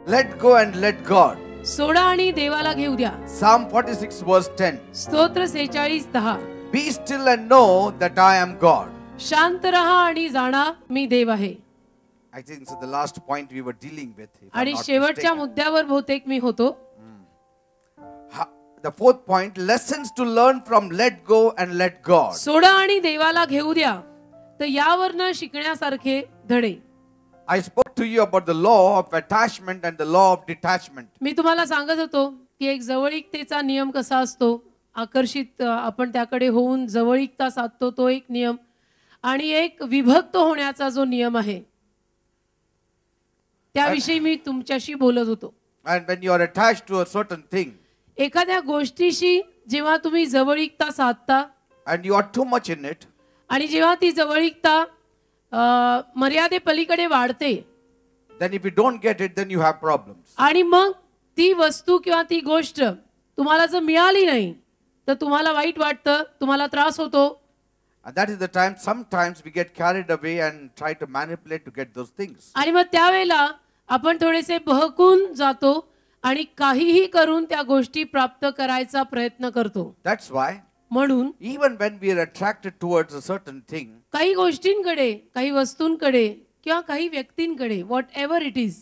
let go and let God. सोडा आणि देवाला घेऊ द्या. Psalm 46 verse 10. स्तोत्र 46:10. Be still and know that I am God. शांत रहा आणि जाणा मी देव आहे. I think this is the last point we were dealing with. आणि शेवटच्या मुद्द्यावर बहुतेक मी होतो. The fourth point, lessons to learn from let go and let God. सोडा आणि देवाला घेऊ द्या. तर यावरनं शिकण्यासारखे धडे. I spoke to you about the law of attachment and the law of detachment. मी तुम्हाला सांगत होतो की एक जवळीकतेचा नियम कसा असतो, आकर्षित आपण त्याकडे होऊन जवळीकता साधतो तो एक नियम, आणि एक विभक्त होण्याचा जो नियम आहे त्याविषयी मी तुमच्याशी बोलत होतो. And when you are attached to a certain thing, एखाद्या गोष्टीशी जेव्हा तुम्ही जवळीकता साधता and you are too much in it, आणि जेव्हा ती जवळीकता मर्यादे पलीकडे वाढते, then if you don't get it, then you have problems. आणि मग ती वस्तू किंवा ती गोष्ट तुम्हाला जर मिळाली नाही तर तुम्हाला वाईट वाटतं, तुम्हाला त्रास होतो. And that is the time sometimes we get carried away and try to manipulate to get those things. आणि मग त्यावेळेला आपण थोडेसे बहकून जातो आणि काहीही करून त्या गोष्टी प्राप्त करायचा प्रयत्न करतो. That's why म्हणून even when we are attracted towards a certain thing, काही गोष्टींकडे, काही वस्तूंकडे किंवा काही व्यक्तींकडे, व्हॉट एव्हर इट इज,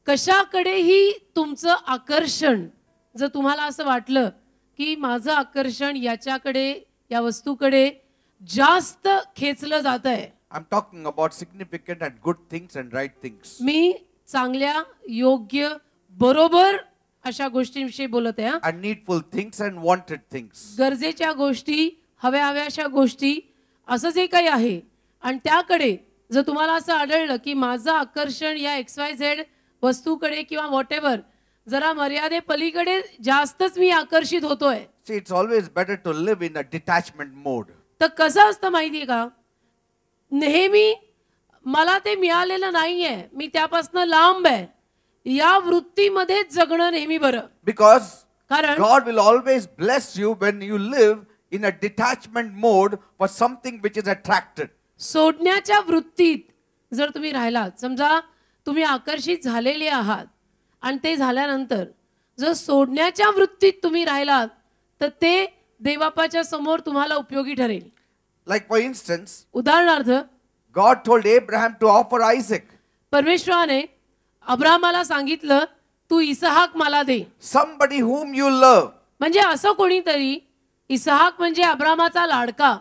कशाकडेही तुमचं आकर्षण जर तुम्हाला असं वाटलं की माझं आकर्षण याच्याकडे, या वस्तूकडे जास्त खेचलं जात आहे. I'm talking about significant and good things and right things. मी चांगल्या, योग्य, बरोबर अशा गोष्टींविषयी बोलत आहे. And needful things and wanted things. गरजेच्या गोष्टी, हव्या हव्याशा गोष्टी, असं जे काही आहे, आणि त्याकडे जर तुम्हाला असं आढळलं की माझं आकर्षण या XYZ वस्तूकडे किंवा व्हॉटएव्हर जरा मर्यादे पलीकडे जास्तच मी आकर्षित होतोय. See, it's always better to live in a detachment mode. तर कसं असतं माहितीये का, नेहमी मला ते मिळालेलं नाहीये, मी त्यापासून लांब आहे, या वृत्तीमध्ये जगणं नेहमी बरं. Because कारण God will always bless you when you live in a detachment mode for something which is attracted. सोडण्याच्या वृत्तीत जर तुम्ही राहिलात, समजा तुम्ही आकर्षित झालेले आहात आणि ते झाल्यानंतर जर सोडण्याच्या वृत्तीत तुम्ही राहिलात तर ते देवबापाच्या समोर तुम्हाला उपयोगी ठरेल. Like for instance, उदाहरणार्थ God told Abraham to offer Isaac. परमेश्वराने अब्राहमाला सांगितलं तू इसहाक मला दे. Somebody whom you love. म्हणजे असं कोणीतरी, इसहाक म्हणजे अब्राहमाचा लाडका,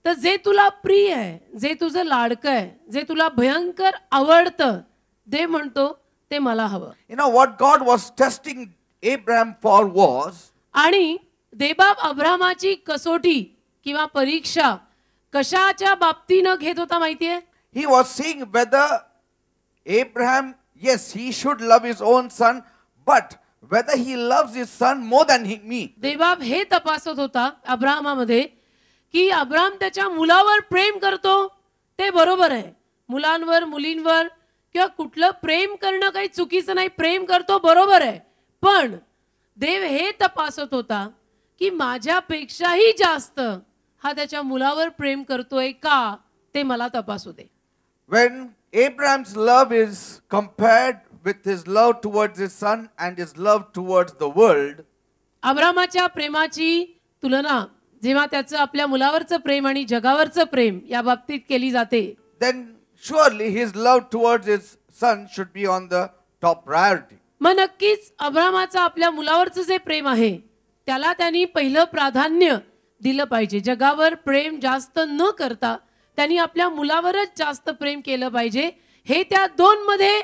तर जे तुला प्रिय आहे, जे तुझं लाडकं आहे, जे तुला भयंकर आवडतं, दे म्हणतो ते मला हवं. You know what God was testing Abraham for was, आणि देवबाप अब्राहमाची कसोटी किंवा परीक्षा कशाच्या बाबतीनं घेत होता माहितीये? he was seeing whether Abraham, yes, he should love his own son, but whether he loves his son more than me. देवबाप हे तपासत होता अब्राहमामध्ये की अब्राहम त्याच्या मुलावर प्रेम करतो ते बरोबर आहे, मुलांवर, मुलींवर किंवा कुठलं प्रेम करणं काही चुकीचं नाही, प्रेम करतो बरोबर आहे, पण देव हे तपासत होता की माझ्यापेक्षाही जास्त हा त्याच्या मुलावर प्रेम करतोय का, ते मला तपासू दे. When Abraham's love is compared with his love towards his son and his love towards the world, अब्राहमाच्या प्रेमाची तुलना जेव्हा त्याचं आपल्या मुलावरचं प्रेम आणि जगावरचं प्रेम या बाबतीत केली जाते, then surely his love towards his son should be on the top priority. मग नक्कीच अब्राहमाचं आपल्या मुलावरचं जे प्रेम आहे त्याला त्यांनी पहिलं प्राधान्य दिलं पाहिजे. जगावर प्रेम जास्त न करता त्यांनी आपल्या मुलावरच जास्त प्रेम केलं पाहिजे. हे त्या दोन मध्ये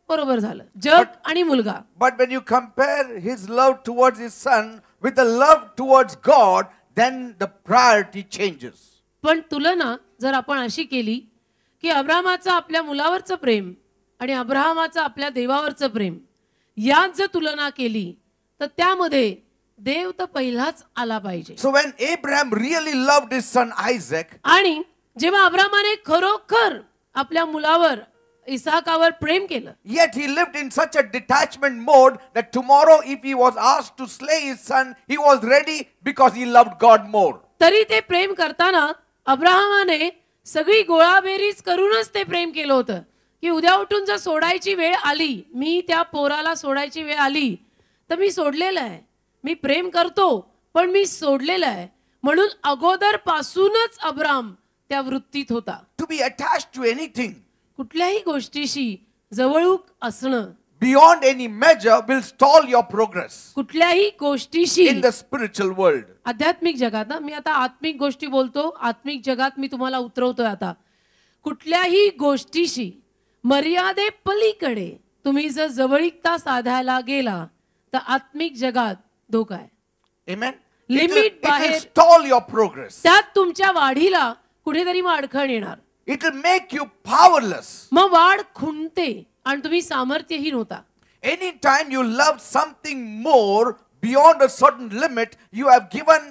बरोबर झालं, जग आणि मुलगा. But when you compare his love towards his son with the love towards God, then the priority changes. पण तुलना जर आपण अशी केली की अब्राहमाचं आपल्या मुलावरचं प्रेम आणि अब्राहमाचं आपल्या देवावरचं प्रेम यात जर तुलना केली तर त्यामध्ये देव तर पहिलाच आला पाहिजे. So when Abraham really loved his son Isaac, आणि जेव्हा अब्राहमाने खरोखर आपल्या मुलावर इसहाकावर प्रेम केलं, yet he lived in such a detachment mode that tomorrow if he was asked to slay his son, he was ready because he loved God more. तरी ते प्रेम करताना अब्राहमाने सगळी गोळाबेरीज करूनच ते प्रेम केलं होतं की उद्या उठून जर सोडायची वेळ आली, मी त्या पोराला सोडायची वेळ आली, तर मी सोडलेलं आहे. मी प्रेम करतो पण मी सोडलेलं आहे. म्हणून अगोदर पासूनच अब्राम त्या वृत्तीत होता. To be attached to anything कुठल्याही गोष्टीशी जवळूक असणं, beyond any measure will stall your progress कुठल्याही गोष्टीशी in the spiritual world. आध्यात्मिक जगात ना, मी आता आत्मिक गोष्टी बोलतो, आत्मिक जगात मी तुम्हाला उतरवतोय. आता कुठल्याही गोष्टीशी मर्यादे पलीकडे तुम्ही जर जवळीकता साधायला गेला तर आत्मिक जगात धोका आहे. Amen. Limit It will बाहेर stall your progress. त्यात तुमच्या वाढीला कुठेतरी मग अडखण येणार. It will make you powerless. मग वाढ खुंटते आणि तुम्ही सामर्थ्यहीन होता. Anytime you love something more beyond a certain limit, you have given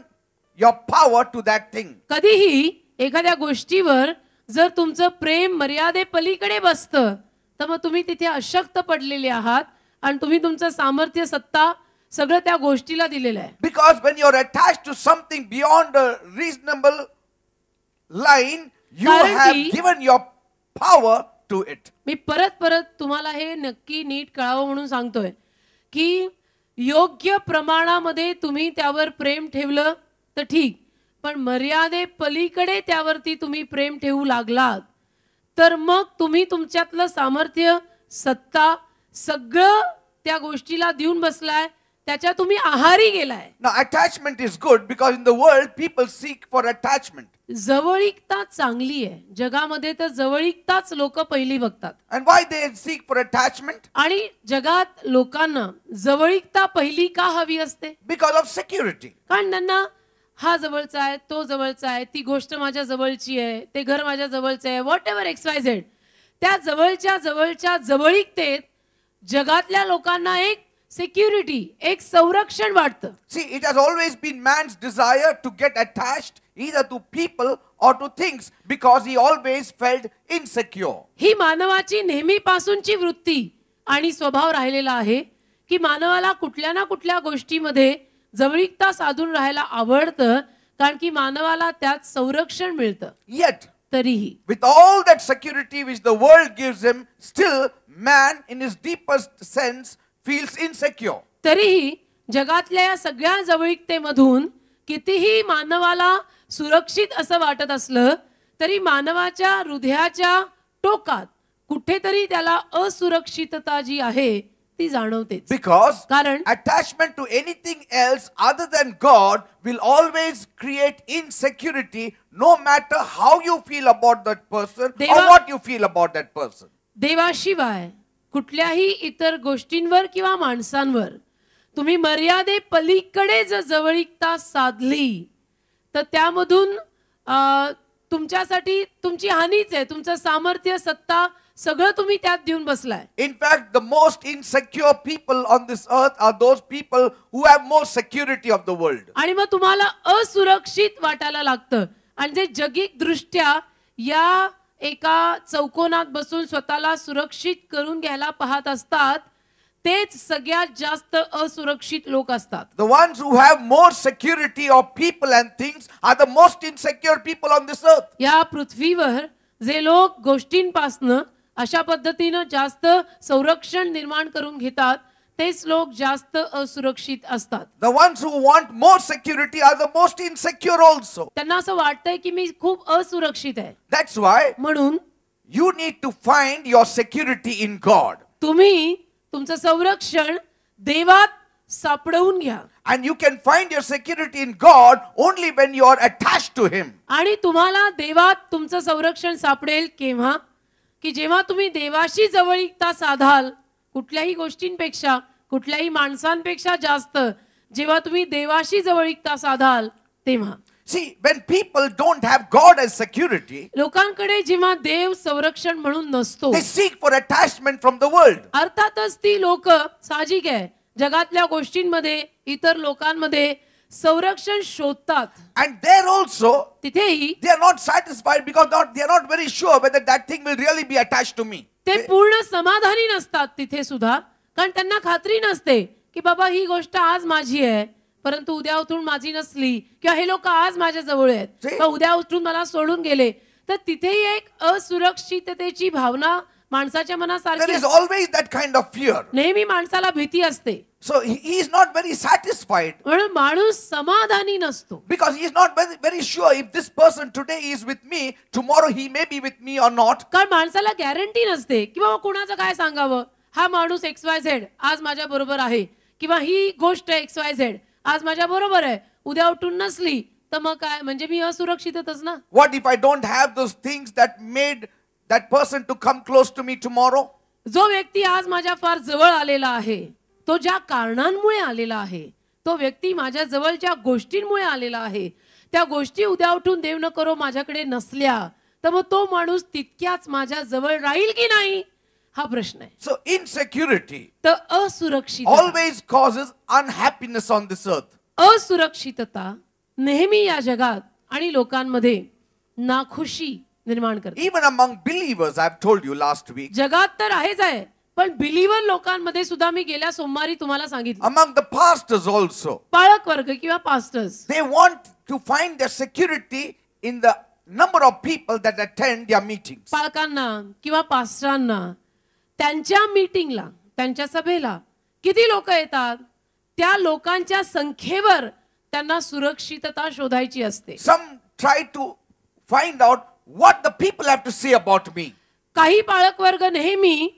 your power to that thing. कधीही एखाद्या गोष्टीवर जर तुमचं प्रेम मर्यादे पलीकडे बसतं तर मग तुम्ही तिथे अशक्त पडलेले आहात आणि तुम्ही तुमचं सामर्थ्य, सत्ता सगळं त्या गोष्टीला दिलेलं आहे. Because when you are attached to something beyond a reasonable line, you कारण have की- given your power to it. मी परत तुम्हाला हे नक्की नीट कळावं म्हणून सांगतोय की योग्य प्रमाणामध्ये तुम्ही त्यावर प्रेम ठेवलं तर ठीक, पण मर्यादे पलीकडे त्यावरती तुम्ही प्रेम ठेवू लागलात तर मग तुम्ही तुमच्यातलं सामर्थ्य, सत्ता सगळं त्या गोष्टीला देऊन बसलाय, त्याच्या तुम्ही आहारी गेलाय. Now, attachment is good because in the world people seek for attachment. जवळीकता चांगली आहे. जगामध्ये तर जवळीकताच लोक पहिली बघतात. And why they seek for attachment? आणि जगात लोकांना जवळीकता पहिली का हवी असते? Because of security. कारण त्यांना हा जवळचा आहे, तो जवळचा आहे, ती गोष्ट माझ्या जवळची आहे, ते घर माझ्या जवळचं आहे, व्हॉट एव्हर XYZ. त्या जवळच्या जवळीकतेत जगातल्या लोकांना एक सिक्युरिटी, एक संरक्षण वाटतं. See, it has always been man's desire to get attached either to people or to things because he always felt insecure. ही मानवाची नेहमीपासूनची वृत्ती आणि स्वभाव राहिलेला आहे की मानवाला कुठल्या ना कुठल्या गोष्टीमध्ये जवळीकता साधून राहायला आवडतं, कारण की मानवाला त्यात संरक्षण मिळतं. Yet, तरीही with all that security which the world gives him, still man in his deepest sense feels insecure. तरीही जगातल्या या सगळ्या जवळीकतेमधून कितीही मानवाला सुरक्षित असं वाटत असलं तरी मानवाच्या हृदयाच्या टोकात कुठेतरी त्याला असुरक्षितता जी आहे ती जाणवतेच. Because कारण attachment to anything else other than God will always create insecurity no matter how you feel about that person or देवा- what you feel about that person. देवाशिवाय कुठल्याही इतर गोष्टींवर किंवा माणसांवर तुम्ही मर्यादे पलीकडे जर जवळीकता साधली तर त्यामधून तुमच्यासाठी तुमची हानीच आहे. तुमचं सामर्थ्य, सत्ता सगळं तुम्ही त्यात देऊन बसलाय. In fact, the most insecure people on this earth are those people who have more security of the world. आणि मग तुम्हाला असुरक्षित वाटायला लागतं आणि जे जगिक दृष्ट्या या एका चौकोनात बसून स्वतःला सुरक्षित करून घ्यायला पाहत असतात तेच सगळ्यात जास्त असुरक्षित लोक असतात. The ones who have more security of people and things are the most insecure people on this earth. या पृथ्वीवर जे लोक गोष्टींपासनं अशा पद्धतीनं जास्त संरक्षण निर्माण करून घेतात तेच लोक जास्त असुरक्षित असतात. The ones who want more security are the most insecure also. त्यांना असं वाटतंय की मी खूप असुरक्षित आहे. That's why म्हणून you need to find your security in God. तुम्ही तुमचं संरक्षण देवात सापडवून घ्या. And you can find your security in God only when you are attached to Him. आणि तुम्हाला देवात तुमचं संरक्षण सापडेल केव्हा? की जेव्हा तुम्ही देवाशी जवळीकता साधाल, कुठल्याही गोष्टींपेक्षा, कुठल्याही माणसांपेक्षा जास्त जेव्हा तुम्ही देवाशी जवळीकता साधाल तेव्हा. See, when people don't have God as security, लोकांकडे जेव्हा देव संरक्षण म्हणून नसतो, they seek for attachment from the world. अर्थातच ती लोक साहजिक आहे जगातल्या गोष्टींमध्ये, इतर लोकांमध्ये संरक्षण शोधतात. And there also, तिथेही they are not satisfied because they are not very sure whether that thing will really be attached to me. ते पूर्ण समाधानी नसतात तिथे सुद्धा, कारण त्यांना खात्री नसते की बाबा ही गोष्ट आज माझी आहे परंतु उद्या उठून माझी नसली, किंवा हे लोक आज माझ्या जवळ आहेत See? किंवा उद्या उठून मला सोडून गेले, तर तिथेही एक असुरक्षिततेची भावना माणसाच्या There मनासारखी is always that kind of fear. नेहमी माणसाला भीती असते. So he is not very satisfied म्हणून माणूस समाधानी नसतो. because he is not very sure if this person today is with me, tomorrow he may be with me or not. कारण माणसाला गॅरंटी नसते की बाबा कुणाचं काय सांगावं. हा माणूस XYZ आज माझ्या बरोबर आहे किंवा ही गोष्ट XYZ आज माझ्या बरोबर आहे, उद्या उठून नसली तर मग काय, म्हणजे मी असुरक्षितच ना. What if I don't have those things that made that person to come close to me tomorrow? जो व्यक्ती आज माझ्या फार जवळ आलेला आहे, तो ज्या कारणांमुळे आलेला आहे, तो व्यक्ती माझ्या जवळच्या गोष्टींमुळे आलेला आहे, त्या गोष्टी उद्या उठून देव न करो माझ्याकडे नसल्या तर मग तो माणूस तितक्याच माझ्या जवळ राहील की नाही, हा प्रश्न आहे. So insecurity तर असुरक्षितता always causes unhappiness on this earth. असुरक्षितता नेहमी या जगात आणि लोकांमध्ये नाखुशी निर्माण करते. Even among believers, I've told you last week, जगात तर आहेच आहे, पण बिलीवर लोकांमध्ये सुद्धा मी गेल्या सोमवारी तुम्हाला सांगितलं, among the pastors also, पाळक वर्ग किंवा pastors they want to find their security in the number of people that attend their meetings. पालकांना किंवा पास्टरांना त्यांच्या मीटिंगला, त्यांच्या सभेला किती लोक येतात त्या लोकांच्या संख्येवर त्यांना सुरक्षितता शोधायची असते. Some try to find out what the people have to say about me. काही पाळक वर्ग नेहमी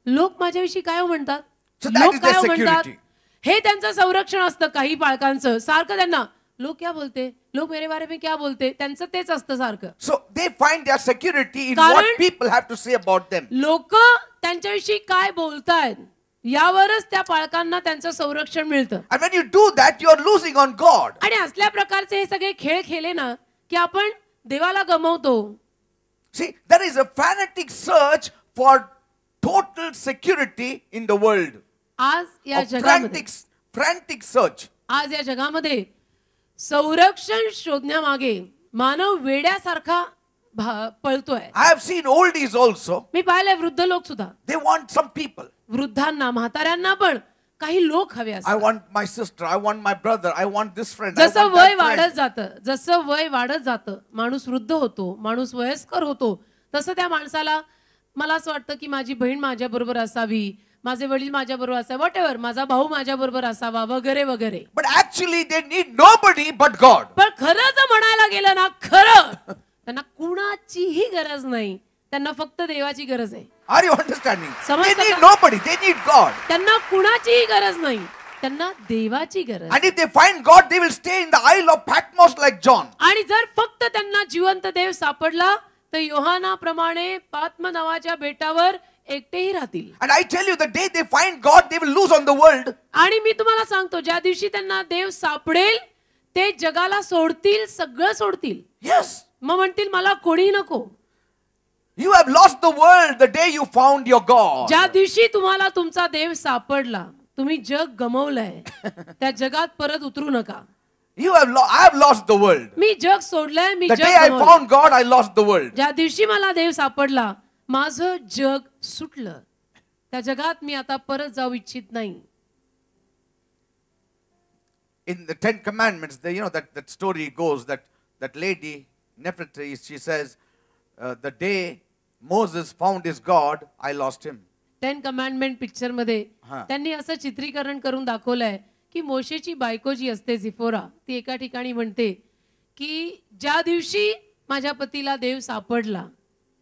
लोक माझ्याविषयी काय म्हणतात, So that लोक is their काय म्हणतात, security. हे त्यांचं संरक्षण असतं. काही पालकांचं सारखं त्यांना लोक क्या बोलते, लोक मेरे बारे में क्या बोलते, त्यांचं तेच असतं सारखं. So they find their security in कारण what people have to say about them. लोक त्यांच्याविषयी काय बोलतायत यावरच त्या पालकांना त्यांचं संरक्षण मिळतं. And when you do that, you are losing on God. आणि असल्या प्रकारचे हे सगळे खेळ खेळले ना की आपण देवाला गमावतो. See, there is a fanatic search for total security in the world. आज या A जगामध्ये frantic search. आज या जगामध्ये संरक्षण शोधण्यामागे मानव वेड्यासारखा पळतोय. I have seen oldies also. मी पाहिलंय वृद्ध लोक सुद्धा, They want some people. वृद्धांना म्हाताऱ्यांना पण काही लोक हवे I असतात. want my sister. I want my brother. I want this friend. I जसं want वय that friend. वाढत जातं, जसं वय वाढत जातं, माणूस वृद्ध होतो, माणूस वयस्कर होतो, तसं त्या माणसाला मला असं वाटतं की माझी बहीण माझ्या बरोबर असावी, माझे वडील माझ्या बरोबर असावे, व्हॉटएव्हर, माझा भाऊ माझ्या बरोबर असावा वगैरे वगैरे. But actually, they need nobody but God. पण खरं जर म्हणायला गेलं ना, खरं त्यांना कुणाचीही गरज नाही, त्यांना फक्त देवाची गरज आहे. Are you understanding? They समजतं need का? nobody. They need God. त्यांना कुणाचीही गरज नाही, त्यांना देवाची गरज. And if they find God, they will stay in the Isle of Patmos like John. आणि जर फक्त त्यांना जिवंत देव सापडला तर योहानाप्रमाणे पात्म नावाच्या बेटावर एकटेही राहतील. And I tell you, the day they find God, they will lose on the world. आणि मी तुम्हाला सांगतो, ज्या दिवशी त्यांना देव सापडेल ते जगाला सोडतील, सगळं सोडतील. Yes. मग म्हणतील मला कोणी नको. You have lost the world the day you found your God. ज्या दिवशी तुम्हाला तुमचा देव सापडला, तुम्ही जग गमवलंय, त्या जगात परत उतरू नका. I have lost the world. मी जग सोडलंय, मी The जग day I गमावलंय. found God, I lost the world. ज्या दिवशी मला देव सापडला, माझं जग सुटलं. त्या जगात मी आता परत जाऊ इच्छित नाही. In the Ten Commandments, that story goes that lady Nefertiti, she says, the day Moses found his God, I lost him. 10 commandment picture मध्ये हा. त्यांनी असं चित्रीकरण करून दाखवलंय की मोशेची बायको जी असते झिपोरा, ती एका ठिकाणी म्हणते की ज्या दिवशी माझ्या पतीला देव सापडला,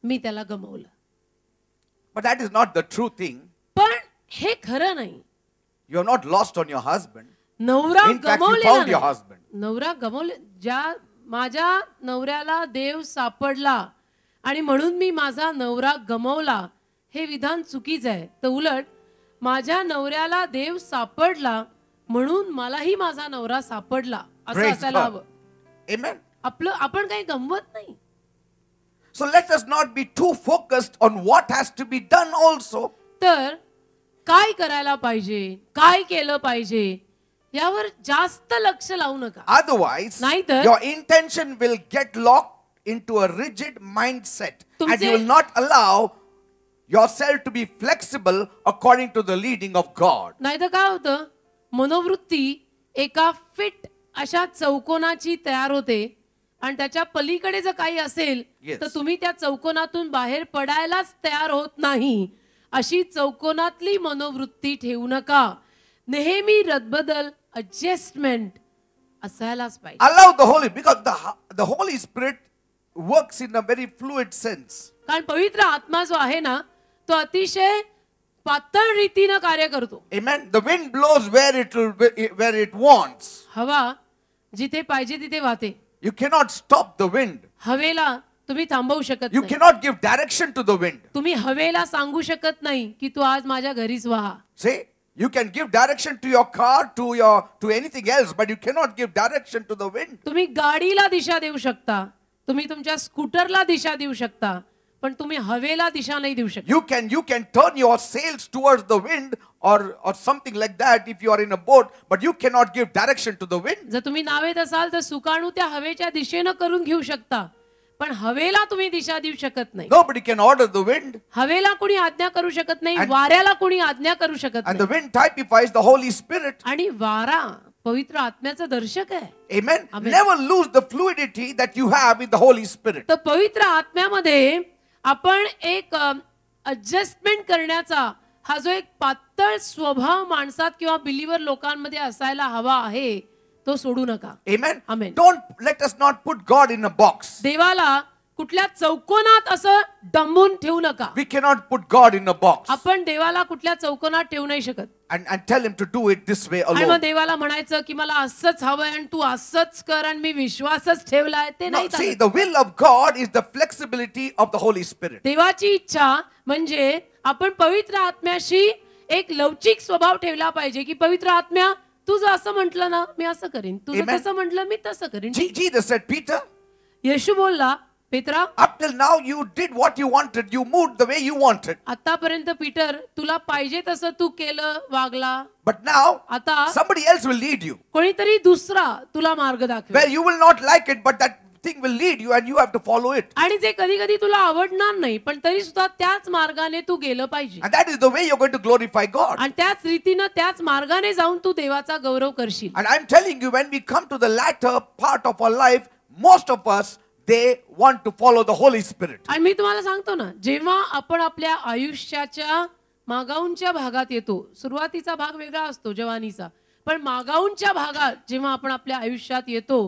मी त्याला गमावलं. But that is not the true thing. पण हे खरं नाही. You are not lost on your husband. नवरा In fact, you गमावलेला found your नाही. husband. नवरा गमावले, ज्या माझ्या नवऱ्याला देव सापडला आणि म्हणून मी माझा नवरा गमावला, हे विधान चुकीचं आहे. तर उलट माझ्या नवऱ्याला देव सापडला म्हणून मलाही माझा नवरा सापडला असं Praise असायला God. हवं. Amen. आपण काही गमवत नाही. So let us not be too focused on what has to be done also. तर काय करायला पाहिजे, काय केलं पाहिजे यावर जास्त लक्ष लावू नका. Otherwise, नाहीतर your intention will get locked into a rigid mindset and you will not allow yourself to be flexible according to the leading of God. नाहीतर काय होतं, मनोवृत्ती एका फिट अशा चौकोनाची तयार होते आणि त्याच्या पलीकडे जर काही असेल Yes. तर तुम्ही त्या चौकोनातून बाहेर पडायलाच तयार होत नाही. अशी चौकोनातली मनोवृत्ती ठेवू नका. नेहमी रदबदल, ॲडजस्टमेंट असायलाच पाहिजे. Allow the Holy, because the Holy Spirit works in a very fluid sense. कारण पवित्र आत्मा जो आहे ना तो अतिशय पातळ रीतीनं कार्य करतो. Amen. The wind blows where it wants. हवा जिथे पाहिजे तिथे वाहते. You cannot stop the wind. हवेला तुम्ही थांबवू शकत You नाही. cannot give direction to the wind. तुम्ही हवेला सांगू शकत नाही की तू आज माझ्या घरीच वाहा. See, you can give direction to your car, to anything else, but you cannot give direction to the wind. तुम्ही गाडीला दिशा देऊ शकता, तुम्ही तुमच्या स्कूटरला दिशा देऊ शकता, पण तुम्ही हवेला दिशा नाही देऊ शकत. You can turn your sails towards the wind or something like that if you are in a boat, but you cannot give direction to the wind. जर तुम्ही नावेत असाल तर सुकाणू त्या हवेच्या दिशेनं करून घेऊ शकता, पण हवेला तुम्ही दिशा देऊ शकत नाही. Nobody can order the wind. हवेला कोणी आज्ञा करू शकत नाही, And- वाऱ्याला कोणी आज्ञा करू शकत And the नाही. wind typifies the Holy Spirit. आणि वारा पवित्र आत्म्याचं दर्शक आहे. Amen. Amen. Never lose the fluidity that you have in the Holy Spirit. तर पवित्र आत्म्यामध्ये आपण एक ॲडजस्टमेंट करण्याचा हा जो एक पातळ स्वभाव माणसात किंवा बिलीवर लोकांमध्ये असायला हवा आहे तो सोडू नका. Amen. Amen. Don't let us not put God in a box. देवाला कुठल्या चौकोनात असं डंबून ठेवू नका. We cannot put God in a box आपण देवाला कुठल्या चौकोनात ठेवू नाही शकत. and tell him to do it this way आणि मग alone. देवाला म्हणायचं की मला असंच हवंय आणि तू असंच कर आणि मी विश्वासच ठेवलाय, ते No, नाही see, चालत. the will of God is the flexibility of the Holy Spirit. देवाची इच्छा म्हणजे आपण पवित्र आत्म्याशी एक लवचिक स्वभाव ठेवला पाहिजे की पवित्र आत्म्या तुझं असं म्हटलं ना मी असं करीन, तुझं Amen. तसं म्हटलं मी तसं करीन. Jesus said, Peter, येशू बोलला, Petra up till now you did what you wanted. You moved the way you wanted. आतापर्यंत पीटर तुला पाहिजे तसं तू केलं, वागला. But now आता somebody else will lead you. कोणीतरी दुसरा तुला मार्ग दाखवेल Where you will not like it, but that thing will lead you and you have to follow it. आणि जे कधी कधी तुला आवडणार नाही पण तरी सुद्धा त्याच मार्गाने तू गेलं पाहिजे. And that is the way you're going to glorify God. आणि त्याच रीतीनं त्याच मार्गाने जाऊन तू देवाचा गौरव करशील. And I'm telling you, when we come to the latter part of our life, most of us, they want to follow the Holy Spirit. आणि मी तुम्हाला सांगतो ना, जेव्हा आपण आपल्या आयुष्याच्या मागाऊनच्या भागात येतो, सुरुवातीचा भाग वेगळा असतो जवानीचा, पण मागाऊनच्या भागात जेव्हा आपण आपल्या आयुष्यात येतो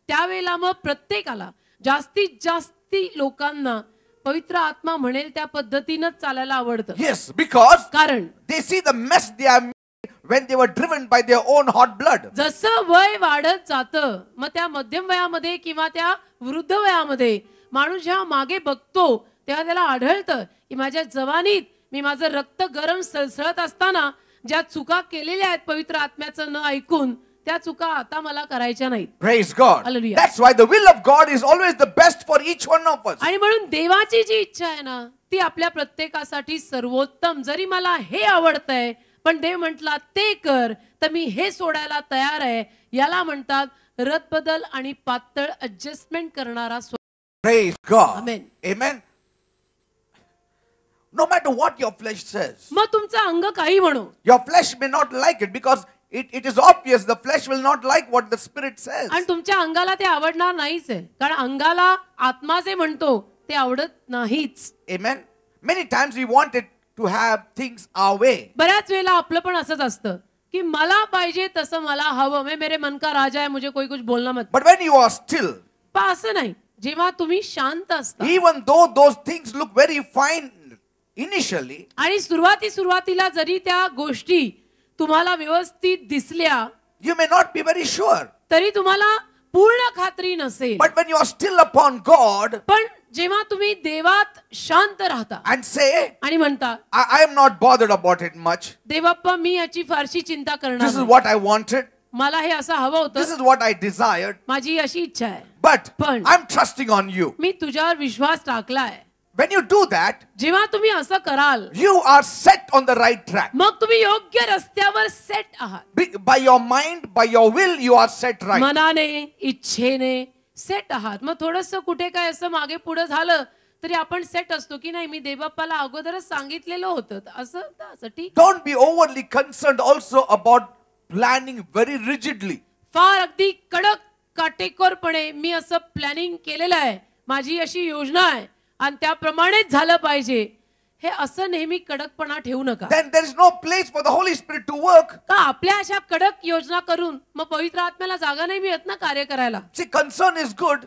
त्यावेळेला मग प्रत्येकाला जास्तीत जास्ती लोकांना पवित्र आत्मा म्हणेल त्या पद्धतीनंच चालायला आवडतं. Yes, because कारण they see the mess they are made when they were driven by their own hot blood. जसं वय वाढत जातं मग त्या मध्यम वयामध्ये किंवा त्या वृद्ध वयामध्ये माणूस जेव्हा मागे बघतो तेव्हा त्याला आढळतं की माझ्या जवानीत मी माझं रक्त गरम सळसळत असताना ज्या चुका केलेल्या आहेत पवित्र आत्म्याचं न ऐकून त्या चुका आता मला करायच्या नाहीत. Praise God. Hallelujah. That's why the will of God is always the best for each one of us. आणि म्हणून देवाची जी इच्छा आहे ना ती आपल्या प्रत्येकासाठी सर्वोत्तम. जरी मला हे आवडतंय पण देव म्हटला ते कर तर मी हे सोडायला तयार आहे. याला म्हणतात रदबदल आणि पातळ ॲडजस्टमेंट करणारा स्वभाव. Praise God. Amen. Amen. No matter what your flesh says, मग तुमचं अंग काही म्हणो, your flesh may not like it because it is obvious the flesh will not like what the Spirit says. आणि तुमच्या अंगाला ते आवडणार नाहीच आहे, कारण अंगाला आत्मा जे म्हणतो ते आवडत नाहीच. Amen. Many times we wanted to have things our way. बऱ्याच वेळेला आपलं पण असंच असतं की मला पाहिजे तसं मला हवं, मैं मेरे मन का राजा है, मुझे कोई कुछ बोलना मत. But when you are still, पण असं नाही, जेव्हा तुम्ही शांत असता even though those things look very fine initially, आणि सुरुवातीला जरी त्या गोष्टी तुम्हाला व्यवस्थित दिसल्या you may not be very sure. तरी तुम्हाला पूर्ण खात्री नसेल. But when you are still upon God पण जेव्हा तुम्ही देवात शांत राहता and say, आणि म्हणता I am not bothered about it much. Devappa मी याची फारशी चिंता करणार This is नाही. what I wanted. मला हे असं हवं This होतं, is what I desired. माझी अशी इच्छा आहे, But पण I'm trusting on you. मी तुझ्यावर विश्वास टाकलाय. When you do that, जेव्हा तुम्ही असं कराल you are set on the right track. मग तुम्ही योग्य रस्त्यावर सेट आहात. By your mind, by your will, you are set right. मनाने इच्छेने सेट आहात. मग थोडंसं कुठे काय असं मागे पुढे झालं तरी आपण सेट असतो की नाही, मी देवबाप्पाला अगोदरच सांगितलेलं होतं असं असं ठीक. Don't be overly concerned also about planning very rigidly. फार अगदी कडक काटेकोरपणे मी असं प्लॅनिंग केलेलं आहे, माझी अशी योजना आहे आणि त्याप्रमाणेच झालं पाहिजे, हे असं नेहमी कडकपणा ठेवू नका. Then there is no place for the Holy Spirit to work. का आपल्या अशा कडक योजना करून मग पवित्र आत्म्याला जागा नाही मिळत ना कार्य करायला. See, concern is good,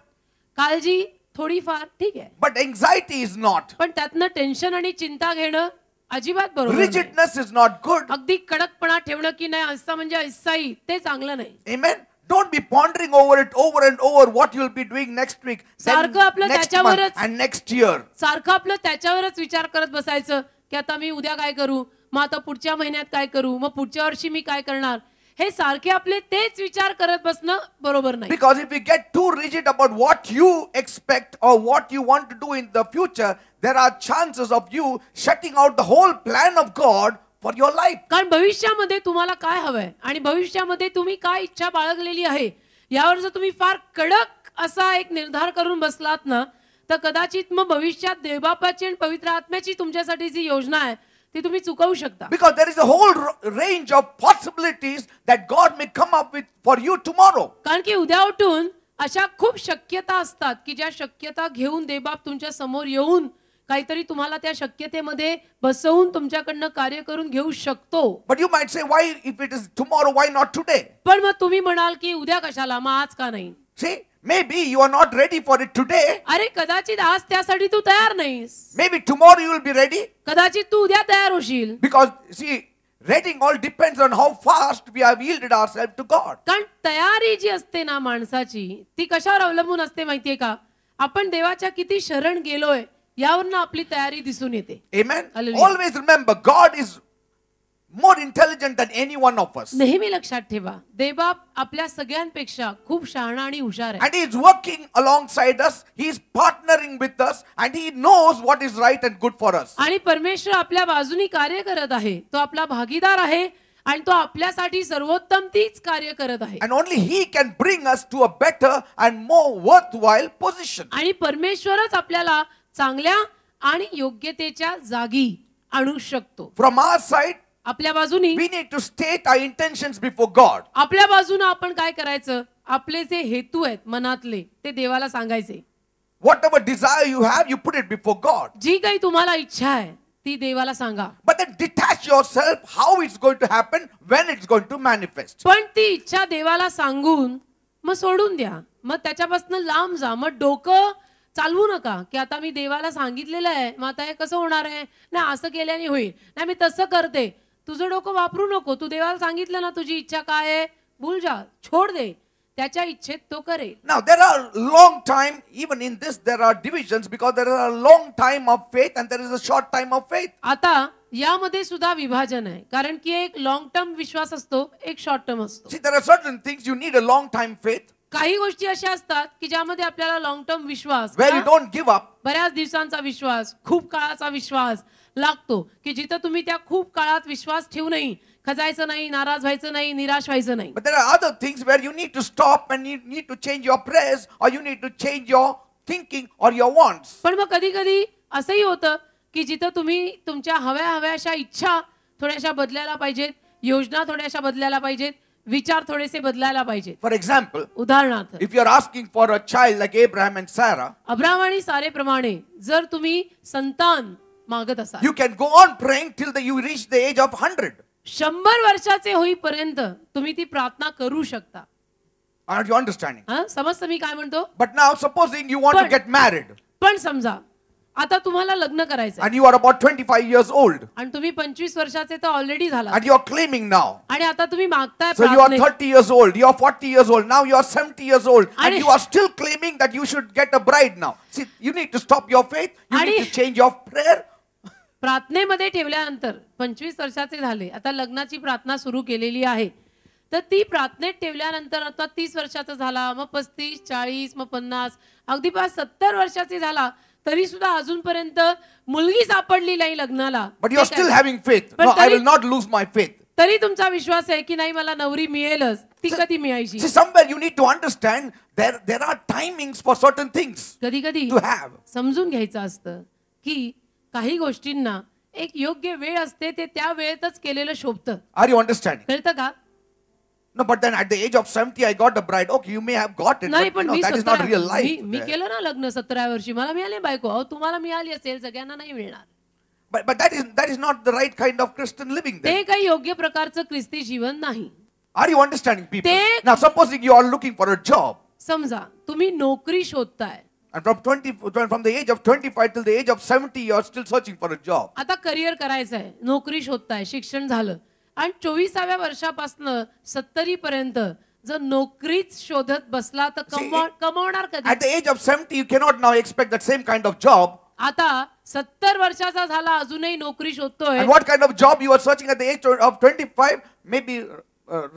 काळजी थोडीफार ठीक आहे, but anxiety is not. पण त्यातनं टेन्शन आणि चिंता घेणं अजिबात बरोबर नाही. Rigidness is not good. अगदी कडकपणा ठेवणं की नाही असा म्हणजे असाही ते चांगलं नाही. Amen. Don't be pondering over it over and over what you'll be doing next week, then सारखं आपलं next month त्याच्यावरच and next year. सारखं आपलं त्याच्यावरच विचार करत बसायचं की आता मी उद्या काय करू, मग आता पुढच्या महिन्यात काय करू, मग पुढच्या वर्षी मी काय करणार, हे सारखे आपले तेच विचार करत बसणं बरोबर नाही. Because if you get too rigid about what you expect or what you want to do in the future, there are chances of you shutting out the whole plan of God for your life. कारण भविष्यामध्ये तुम्हाला काय हवंय आणि भविष्यामध्ये तुम्ही काय इच्छा बाळगलेली आहे यावर जर तुम्ही फार कडक असा एक निर्धार करून बसलात ना, तर कदाचित मग भविष्यात देवबापाची आणि पवित्र आत्म्याची तुमच्यासाठी जी योजना आहे ती तुम्ही चुकवू शकता. Because there is a whole range of possibilities that God may come up with for you tomorrow. कारण की उद्या उठून अशा खूप शक्यता असतात की ज्या शक्यता घेऊन देवबाप तुमच्या समोर येऊन काहीतरी तुम्हाला त्या शक्यतेमध्ये बसवून तुमच्याकडनं कार्य करून घेऊ शकतो. But you might say, why, if it is tomorrow, why not today? पण मग तुम्ही म्हणाल की उद्या कशाला, मग आज का नाही. See, maybe you are not ready for it today. अरे कदाचित आज त्यासाठी तू तयार नाहीस, Maybe tomorrow you will be ready. कदाचित तू उद्या तयार होशील. Because, see, reading all depends on how fast we have yielded ourselves to God. कारण तयारी जी असते ना माणसाची ती कशावर अवलंबून असते माहितीये का, आपण देवाच्या किती शरण गेलोय यावरनं आपली तयारी दिसून येते. Amen. Hallelujah. Always remember, God is more intelligent than any one of us. नेहमी लक्षात ठेवा, देवबाप आपल्या सगळ्यांपेक्षा खूप शहाणा आणि हुशार आहे. And he is working alongside us. He is partnering with us. And he knows what is right and good for us. आणि परमेश्वर आपल्या बाजूनी कार्य करत आहे, तो आपला भागीदार आहे आणि तो आपल्यासाठी सर्वोत्तम तीच कार्य करत आहे. And only he can bring us to a better and more worthwhile position. आणि परमेश्वरच आपल्याला चांगल्या आणि योग्यतेच्या जागी आणू शकतो. From our side, आपल्या बाजूनी we need to state our intentions before God. आपल्या बाजूने आपण काय करायचं, आपले जे हेतू आहेत मनातले ते देवाला सांगायचे. Whatever desire you have, you put it before God. जी काही तुम्हाला इच्छा आहे ती देवाला सांगा. But then detach yourself how it's going to happen, when it's going to manifest. पण ती इच्छा देवाला सांगून मग सोडून द्या, मग त्याच्यापासून लांब जा. मग डोकं चालवू नका की आता मी देवाला सांगितलेलं आहे, मग आता हे कसं होणार आहे, नाही असं केल्याने होईल, नाही मी तसं करते. तुझं डोकं वापरू नको. तू देवाला सांगितलं ना तुझी इच्छा काय आहे, भूल जा, छोड दे, त्याच्या इच्छेत तो करेल. Now there are long time, even in this there are divisions, because there is a long time of faith and there is a short time of faith. आता यामध्ये सुद्धा विभाजन आहे, कारण की एक लॉंग टर्म विश्वास असतो, एक शॉर्ट टर्म असतो. See, there are certain things you need a long time faith, काही गोष्टी अशा असतात की ज्यामध्ये आपल्याला लॉंग टर्म विश्वास, where you don't give up. बऱ्याच दिवसांचा विश्वास, खूप काळाचा विश्वास लागतो की जिथं तुम्ही त्या खूप काळात विश्वास ठेवूनही खजायचं नाही, नाराज व्हायचं नाही, निराश व्हायचं नाही. But there are other things where you need to stop and you need to change your prayers, or you need to change your thinking or your wants. पण मग कधी कधी असंही होतं की जिथं तुम्ही तुमच्या हव्याशा इच्छा थोड्याशा बदलायला पाहिजेत, योजना थोड्याशा बदलायला पाहिजेत, विचार थोडेसे बदलायला पाहिजेत. For example, उदाहरणार्थ if you are asking for a child like Abraham and Sarah, Abram आणि सारेप्रमाणे जर तुम्ही संतान मागत असाल, you can go on praying till you reach the age of 100. 100 वर्षाचे होईपर्यंत तुम्ही ती प्रार्थना करू शकता. Are you understanding? समजतं मी काय म्हणतो. But now supposing you want to get married पण समजा आता तुम्हाला लग्न करायचं and you are about 25 years old आणि तुम्ही 25 वर्षाचे तर ऑलरेडी झाला and you are claiming now. आणि आता तुम्ही मागताय So you are 30 years old, you are 40 years old, now you are 70 years old and आणि you are still claiming that you should get a bride now. See, you need to stop your faith, you need to change your prayer. प्रार्थनेमध्ये ठेवल्यानंतर 25 वर्षाचे झाले, आता लग्नाची प्रार्थना सुरू केलेली आहे, तर ती प्रार्थनेत ठेवल्यानंतर आता 30 वर्षाचा झाला, मग 35, 40, मग 50, अगदी 70 वर्षाचे झाला तरी सुद्धा अजूनपर्यंत मुलगी सापडली नाही लग्नाला. But you are still having faith. पण No, I तरी- will not lose my faith. तरी तुमचा विश्वास आहे की नाही मला नवरी मिळेलच. ती कधी मिळायची. See, somewhere you need to understand there are timings for certain things कधी कधी to have. समजून घ्यायचं असतं की काही गोष्टींना एक योग्य वेळ असते, ते त्या वेळेतच केलेलं शोभतं. Are you understanding? कळतं का. No, but then at the age of 70, I got a bride. Okay, you may have got it, नाही but पण no, me that is not real life. मी केलं ना लग्न 17व्या वर्षी मला मिळाली बायको. अहो तुम्हाला मिळाली असेल सगळ्यांना नाही मिळणार. But that is not the right kind of Christian living ते then. काही योग्य प्रकारचं ख्रिस्ती जीवन नाही. Are you understanding people? ते- Now supposing you are looking for a job, समजा तुम्ही नोकरी शोधताय. and from the age of 25 till the age of 70, you are still searching for a job. आता करिअर करायचं आहे, नोकरी शोधताय, शिक्षण झालं आणि 24व्या वर्षापासून 70 पर्यंत जर नोकरीच शोधत बसला तर कमवणार कधी? At the age of 70, you cannot now expect that same kind of job. आता 70 वर्षाचा झाला अजूनही नोकरी शोधतोय. And what kind of job you are searching at the age of 25? Maybe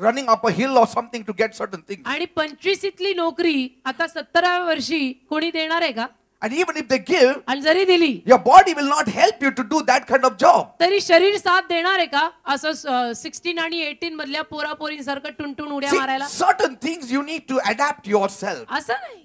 running up a hill or something to get certain things. आणि 25ली नोकरी आता 70व्या वर्षी कोणी देणार आहे का? And even if they give, आणि जरी दिली your body will not help you to do that kind of job. तरी शरीर साथ देणार आहे का असं 16 आणि 18 मधल्या पोरापोरींसारखं टुनटुन उड्या See, मारायला? certain things you need to adapt yourself. असं नाही.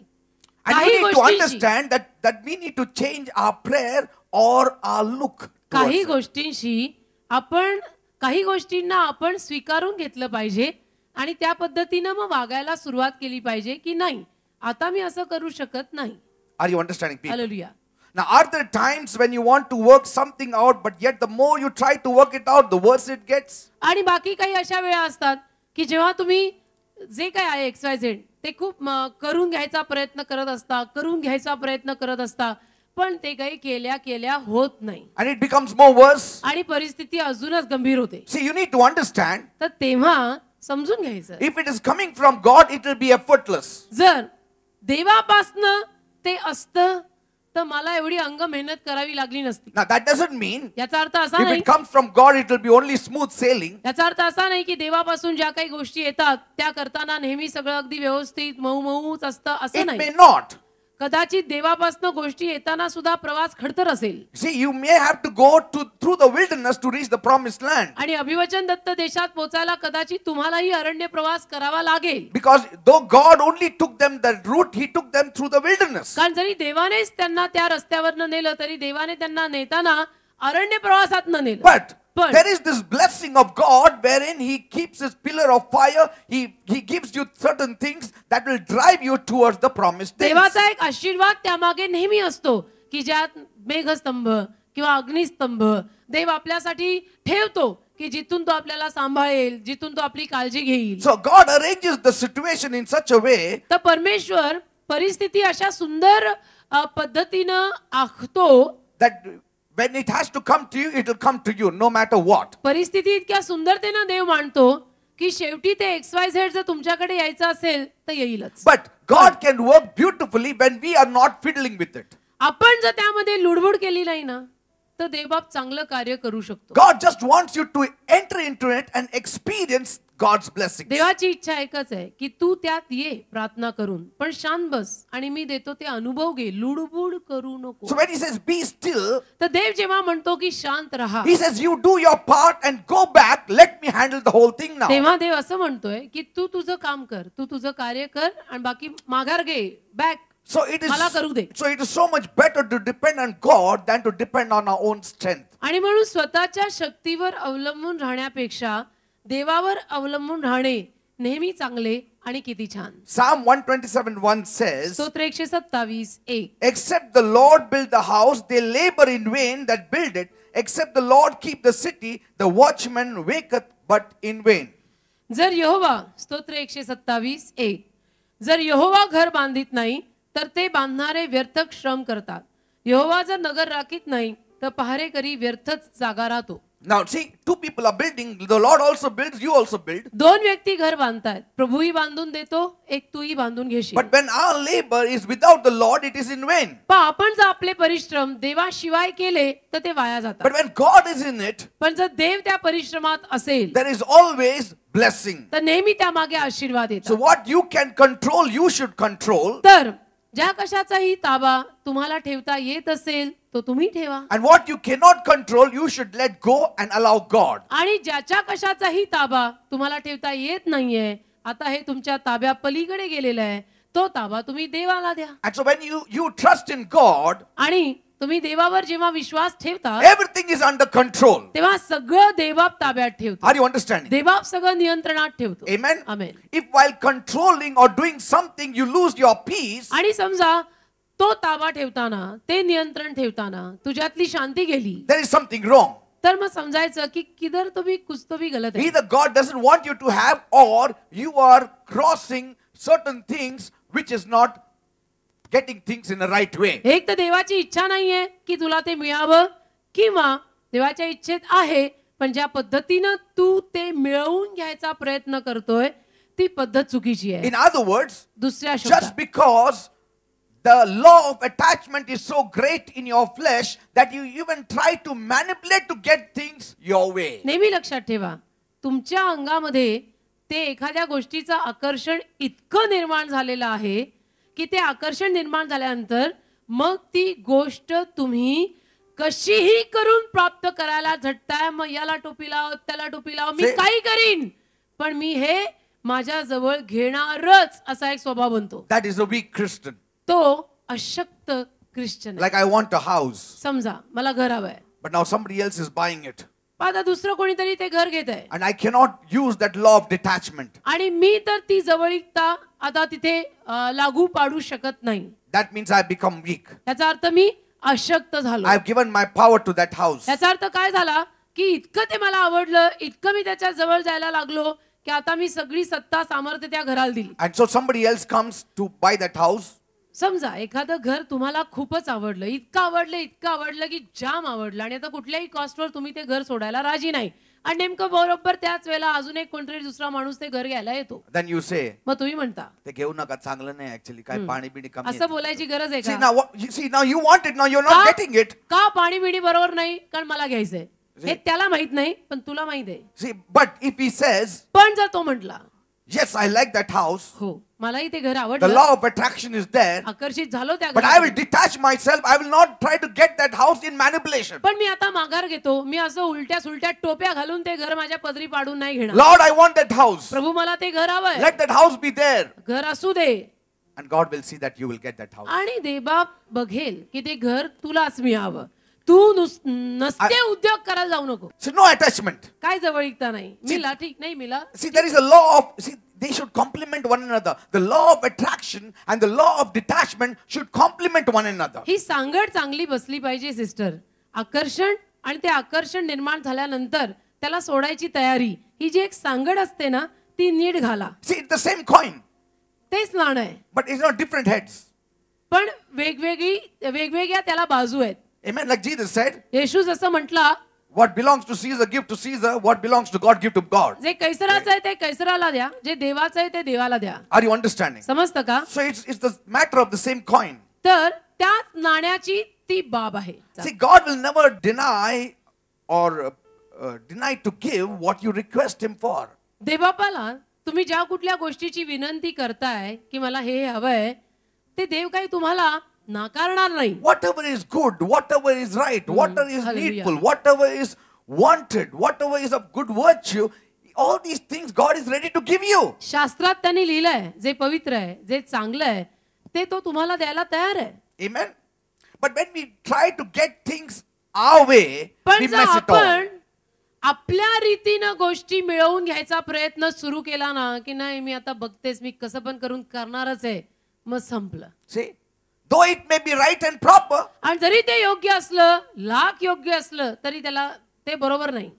And काही you need to गोष्टींशी- understand that we need to change our prayer or our look. काही towards it. गोष्टींशी आपण काही गोष्टींना आपण स्वीकारून घेतलं पाहिजे आणि त्या पद्धतीनं मग वागायला सुरुवात केली पाहिजे की नाही आता मी असं करू शकत नाही. Are you understanding people? Hallelujah. Now, are there times when you want to work something out, but yet the more you try to work it out, the worse it gets? आणि बाकी काही अशा वेळा असतात की जेव्हा तुम्ही जे काय आहे XYZ ते खूप करून घ्यायचा प्रयत्न करत असता पण ते काही केल्या होत नाही And it becomes more worse. आणि परिस्थिती अजूनच गंभीर होते. See, you need to understand, तर तेव्हा समजून घ्यायचं if it is coming from God, it will be effortless. जर देवापासनं ते असतं तर मला एवढी अंग मेहनत करावी लागली नसती. Now, that doesn't mean याचा अर्थ असा if नाही it comes from God, it will be only smooth sailing. याचा अर्थ असा नाही की देवापासून ज्या काही गोष्टी येतात त्या करताना नेहमी सगळं अगदी व्यवस्थित मऊ मऊच असतं असं It नाही. may not. कदाचित देवापासून गोष्टी येताना सुद्धा प्रवास खडतर असेल. See, you may have to go through the wilderness to reach the promised land. आणि अभिवचन दत्त देशात पोचायला कदाचित तुम्हालाही अरण्य प्रवास करावा लागेल. Because though God only took them that route, He took them through the wilderness. कारण जरी देवानेच त्यांना त्या रस्त्यावरनं नेलं तरी देवाने त्यांना नेताना अरण्य प्रवासातनं नेलं. But But- there is this blessing of God wherein He keeps His pillar of fire. He gives you certain things that will drive you towards the promised things. देवाचा एक आशीर्वाद त्यामागे नेहमी असतो की ज्यात मेघस्तंभ किंवा अग्निस्तंभ देव आपल्यासाठी ठेवतो की जिथून तो आपल्याला सांभाळेल, जिथून तो आपली काळजी घेईल. So God arranges the situation in such a way तर परमेश्वर परिस्थिती अशा सुंदर पद्धतीनं आखतो that when it has to come to you, it will come to you no matter what. परिस्थिती इतक्या सुंदरतेनं देव मांडतो की शेवटी ते XYZ जर तुमच्याकडे यायचं असेल तर येईलच. But God can work beautifully when we are not fiddling with it. आपण जर त्यामध्ये लुडबुड केली नाही ना तर देवबाप चांगलं कार्य करू शकतो. God just wants you to enter into it and experience God's blessings. देवाची इच्छा एकच आहे की तू त्यात ये प्रार्थना करून पण शांत बस आणि मी देतो ते अनुभव घे, लुडबुड करू नको. So when He says be still, तर देव जेव्हा म्हणतो की शांत राहा He says you do your part and go back, let me handle the whole thing now. तेव्हा देव असं म्हणतोय की तू तुझं काम कर, तू तुझं कार्य कर आणि बाकी माघार घे, बॅक. So it मला करू दे. is so much better to depend on God than to depend on our own strength. आणि म्हणून स्वतःच्या शक्तीवर अवलंबून राहण्यापेक्षा देवावर अवलंबून राहणे नेहमी चांगले आणि किती छान. Psalm 127:1 says, स्तोत्र 127:1 except the Lord build the house, they labor in vain that build it. Except the Lord keep the city, the watchman waketh but in vain. जर यहोवा स्तोत्र 127:1 जर यहोवा घर बांधित नाही तर ते बांधणारे व्यर्थक श्रम करतात. यहोवा जर नगर राखीत नाही तर पहारेकरी व्यर्थच जागा राहतो. Now see, two people are building. The Lord also builds, you also build. दोन व्यक्ती घर बांधतात, प्रभूही बांधून देतो, एक तूही बांधून घेशील. But when our labor is without the Lord, it is in vain. पण आपण जर आपले परिश्रम देवाशिवाय केले तर ते वाया जातात. But when God is in it, पण जर देव त्या परिश्रमात असेल there is always blessing. तर नेहमी त्यामागे आशीर्वाद So येतात. what you can control, you should control. तर ज्या कशाचाही ताबा तुम्हाला ठेवता येत असेल तो तुम्ही ठेवा. And what you cannot control, you should let go and allow God. आणि ज्याच्या कशाचाही ताबा तुम्हाला ठेवता येत नाहीये, आता हे तुमच्या ताब्या पलीकडे गेलेलं आहे, तो ताबा तुम्ही देवाला द्या. And so when you trust in God, आणि तुम्ही देवावर जेव्हा विश्वास ठेवता everything is under control. तेव्हा सगळं देवबाप ताब्यात ठेवतो. Are you understanding? देवबाप सगळं नियंत्रणात ठेवतो. Amen. Amen. If while controlling or doing something you lose your peace, आणि समजा तो ताबा ठेवताना ते नियंत्रण ठेवताना तुझ्यातली शांती गेली there is something wrong. तर मग समजायचं की किधर तो भी कुछ तो भी गलत है. Either God doesn't want you to have, or you are crossing certain things which is not getting things in the right way. एक तर देवाची इच्छा नाहीये की तुला ते मिळावं, किंवा देवाच्या इच्छेत आहे पण ज्या पद्धतीनं तू ते मिळवून घ्यायचा प्रयत्न करतोय ती पद्धत चुकीची आहे. In other words, दुसऱ्या just शब्दात because the law of attachment is so great in your flesh that you even try to manipulate to get things your way. नेहमी लक्षात ठेवा, तुमच्या अंगामध्ये ते एखाद्या गोष्टीचं आकर्षण इतकं निर्माण झालेलं आहे की ते आकर्षण निर्माण झाल्यानंतर मग ती गोष्ट तुम्ही कशीही करून प्राप्त करायला झटताय. मग याला टोपी लाव, त्याला टोपी लाव, मी काही करीन पण मी हे माझ्या जवळ घेणारच असा एक स्वभाव बनतो. That is a weak Christian. तो अशक्त Christian. Like I want a house, समजा मला घर हवंय but now somebody else is buying it. आता दुसरं कोणीतरी ते घर घेत आहे And I cannot use that law of detachment. आणि मी तर ती जवळीकता आता तिथे लागू पाडू शकत नाही. That means I become weak. याचा अर्थ मी अशक्त झालो. I've given my power to that house. याचा अर्थ काय झाला की इतकं ते मला आवडलं, इतकं मी त्याच्या जवळ जायला लागलो की आता मी सगळी सत्ता सामर्थ्य त्या घराला दिली. And so somebody else comes to buy that house. समजा एखादं घर तुम्हाला खूपच आवडलं, इतकं आवडलं की जाम आवडलं आणि आता कुठल्याही कॉस्टवर तुम्ही ते घर सोडायला राजी नाही आणि नेमकं बरोबर त्याच वेळेला अजून एक कोणतरी दुसरा माणूस ते घर घ्यायला येतो. Then you say, मग तुम्ही म्हणता ते घेऊ नका, चांगलं नाही ऍक्च्युअली, काय पाणी बिणी कमी असं बोलायची गरज आहे See का? now you want it, now you're not getting it. का पाणी बिणी बरोबर नाही कारण मला घ्यायचंय हे त्याला माहित नाही पण तुला माहित आहे. See, but if he says, पण जर तो म्हटला yes, I like that house, हो मलाही ते घर the आवडलं, law of attraction is there, आकर्षित झालो त्या but I will घराकडे, detach myself. I will not try to get that house in manipulation. पण मी आता माघार घेतो, मी असं उलट्या सुलट्या टोप्या घालून ते घर माझ्या पदरी पाडून नाही घेणार. Lord, I want that house. प्रभू मला ते घर हवंय, Let that house be there. घर असू दे. And God will see that you will get that house. आणि देवबाप बघेल की ते घर तुलाच मिळावं. तू नसते उद्योग करायला जाऊ नको. So no attachment. काय जवळीकता नाही, मिला ठीक नाही मिला. See, there is a law of, see, they should complement one another. The law of attraction and the law of detachment should complement one another. ही सांगड चांगली बसली पाहिजे सिस्टर. आकर्षण आणि ते आकर्षण निर्माण झाल्यानंतर त्याला सोडायची तयारी, ही जी एक सांगड असते ना ती नीट घाला. See, it's the same coin, तेच नाणं आहे but it's not different heads. पण वेगवेगळ्या त्याला बाजू आहेत. Amen. Like Jesus said, येशू जसं म्हटला, what belongs to Caesar, give to Caesar. What belongs to God, give to God. जे कैसराचं आहे ते कैसराला द्या, जे देवाचं आहे ते देवाला द्या. Are you understanding? समजतं का? So it's the matter of the same coin. तर त्या नाण्याची ती बाब आहे. See, God will never deny or deny to give what you request Him for. देवबापाला तुम्ही ज्या कुठल्या गोष्टीची विनंती करताय की मला हे हवंय, ते देव काही तुम्हाला नाकारणार नाही. Whatever is good, whatever is right, whatever is Hallelujah. needful, whatever is wanted, whatever is of good virtue, all these things God is ready to give you. शास्त्रात त्यांनी लिहिलंय जे पवित्र आहे, जे चांगलं आहे ते तो तुम्हाला द्यायला तयार आहे. Amen. But when we try to get things our way, पण we जर mess it all. आपण आपल्या रीतीनं गोष्टी मिळवून घ्यायचा प्रयत्न सुरू केला ना की नाही मी आता बघतेस मी कसं पण करून करणारच आहे, मग संपलं. See, though it may be right and proper. आणि जरी ते योग्य असलं, लाख योग्य असलं तरी त्याला ते बरोबर नाही.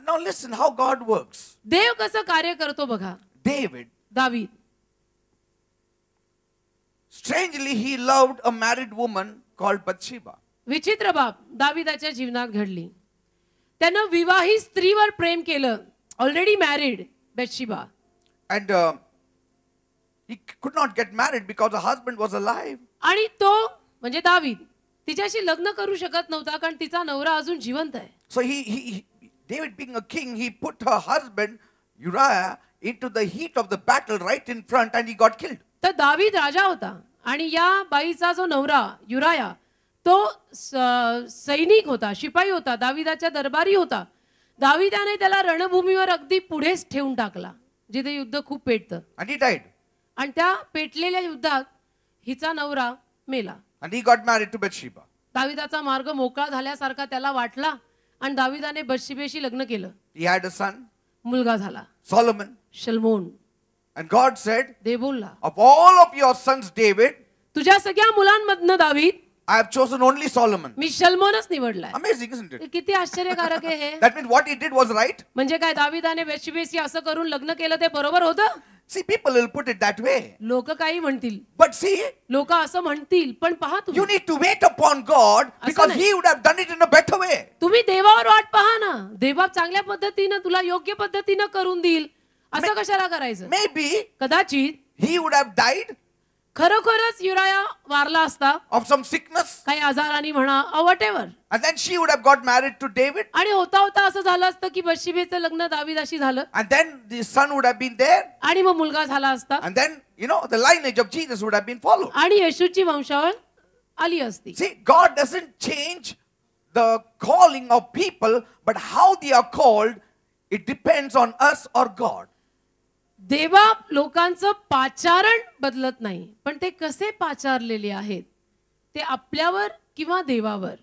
Now listen how God works. देव कसं कार्य करतो बघा. David, दावीद strangely he loved a married woman called Bathsheba. विचित्र बाब दाविदाच्या जीवनात घडली. त्यानं विवाहित स्त्रीवर प्रेम केलं, already married Bathsheba. And he could not get married because her husband was alive. आणि तो म्हणजे दावीद तिच्याशी लग्न करू शकत नव्हता कारण तिचा नवरा अजून जिवंत आहे. So David being a king, he put her husband Uriah into the heat of the battle right in front and he got killed. तर दावीद राजा होता आणि या बाईचा जो नवरा युराया तो सैनिक होता, शिपाई होता, दाविदाच्या दरबारी होता. दाविदाने त्याला रणभूमीवर अगदी पुढेच ठेवून टाकला जिथे युद्ध खूप पेटतं. And he died. आणि त्या पेटलेल्या युद्धात हिचा नवरा मेला. And he got married to Bathsheba. दाविदाचा मार्ग मोकळा झाल्यासारखा त्याला वाटला आणि दाविदाने बत्शेबेशी लग्न केलं. He had a son, मुलगा झाला Solomon. शल्मोन. And God said, देव बोलला, of all of your sons, David, तुझ्या सगळ्या मुलांमधनं दावीद I have chosen only Solomon. Me शल्मोनच निवडलाय. Amazing, isn't it? किती आश्चर्यकारक आहे हे. That means what he did was right. म्हणजे काय दाविदाने बत्शेबेशी असं करून लग्न केलं ते बरोबर होतं? See, people will put it that way. लोक काही म्हणतील, But see, लोक असं म्हणतील, पण पहा you तुम्ही need to wait upon God because नाही. He would have done it in a better way. तुम्ही देवावर वाट पहा ना. देव चांगल्या पद्धतीनं तुला योग्य पद्धतीनं करून देईल. असं कशाला करायचं? Maybe कदाचित he would have died खरोखरच युराया वारला असता, of some sickness, काही आजाराने म्हणा, whatever, and then she would have got married to David, आणि होता होता असं झालं असतं की बत्शेबेचं लग्न दाविदाशी झालं and then the son would have been there, आणि मग मुलगा झाला असता and then the lineage of Jesus would have been followed. आणि येशूची वंशावळ आली असती. See, God doesn't change the calling of people, but how they are called, it depends on us or God. देवा लोकांचं पाचारण बदलत नाही, पण ते कसे पाचारलेले आहेत ते आपल्यावर किंवा देवावर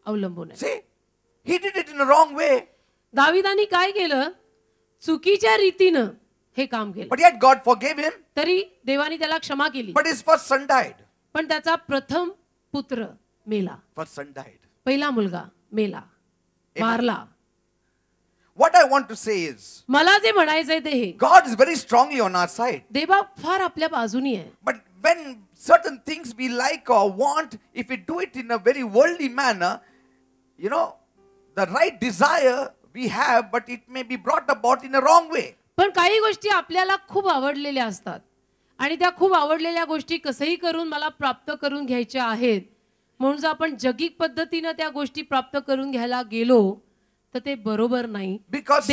अवलंबून आहे. See, he did it in a wrong way, दाविदानी काय केलं? चुकीच्या रीतीनं हे काम केलं, but yet God forgave him, तरी देवानी त्याला क्षमा केली. but his first son died. पण त्याचा प्रथम पुत्र मेला. First son died. पहिला मुलगा मेला, मारला. What I want to say is, मला जे म्हणायचंय ते हे, God is very strongly on our side. देवा फार आपल्या बाजूनी आहे. But when certain things we like or want, if we do it in a very worldly manner, the right desire we have, but it may be brought about in a wrong way. पण काही गोष्टी आपल्याला खूप आवडलेल्या असतात आणि त्या खूप आवडलेल्या गोष्टी कसंही करून मला प्राप्त करून घ्यायच्या आहेत, म्हणून जर आपण जगिक पद्धतीनं त्या गोष्टी प्राप्त करून घ्यायला गेलो तर ते बरोबर नाही. Because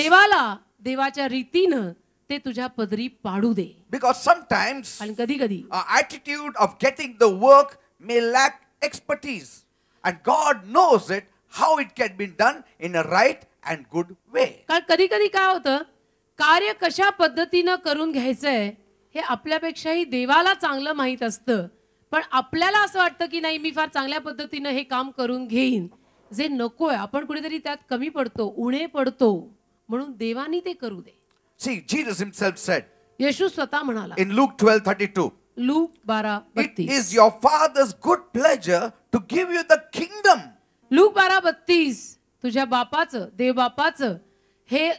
देवाच्या रीतीनं ते तुझ्या पदरी पाडू दे. sometimes आणि कधी कधी our attitude of getting the work may lack expertise, and God knows it, how it can be done in a right and good way. कारण कधी कधी काय होतं, कार्य कशा पद्धतीनं करून घ्यायचंय हे आपल्यापेक्षाही देवाला चांगलं माहित असतं, पण आपल्याला असं वाटतं की नाही, मी फार चांगल्या पद्धतीनं हे काम करून घेईन, जे नकोय आपण कुठेतरी त्यात कमी पडतो, उणे पडतो, म्हणून देवानी ते करू दे. See, Jesus himself said येशू स्वतः म्हणाला in Luke 12:32, look it 12:32, is your Father's good pleasure to give you the kingdom. Look 12:32, तुझ्या बापाचं, देव बापाचं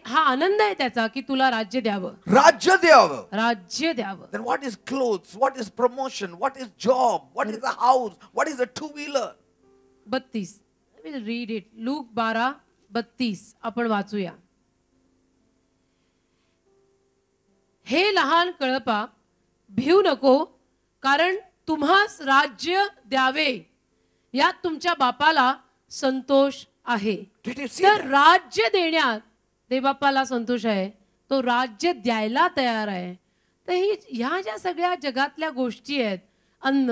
हा आनंद आहे त्याचा की तुला राज्य द्यावं. Rajya द्यावं. राज्य द्यावं. Then what is clothes? What is promotion? What is job? What is a house? What is a two-wheeler? 32, I will read it. Look 12:32 आपण वाचूया. हे लहान कळपा, भिऊ नको, कारण तुम्हास राज्य द्यावे यात तुमच्या बापाला संतोष आहे. Did you see तर that? राज्य देण्यात देवबापाला संतोष आहे, तो राज्य द्यायला तयार आहे. तर ह्या ज्या सगळ्या जगातल्या गोष्टी आहेत, अन्न,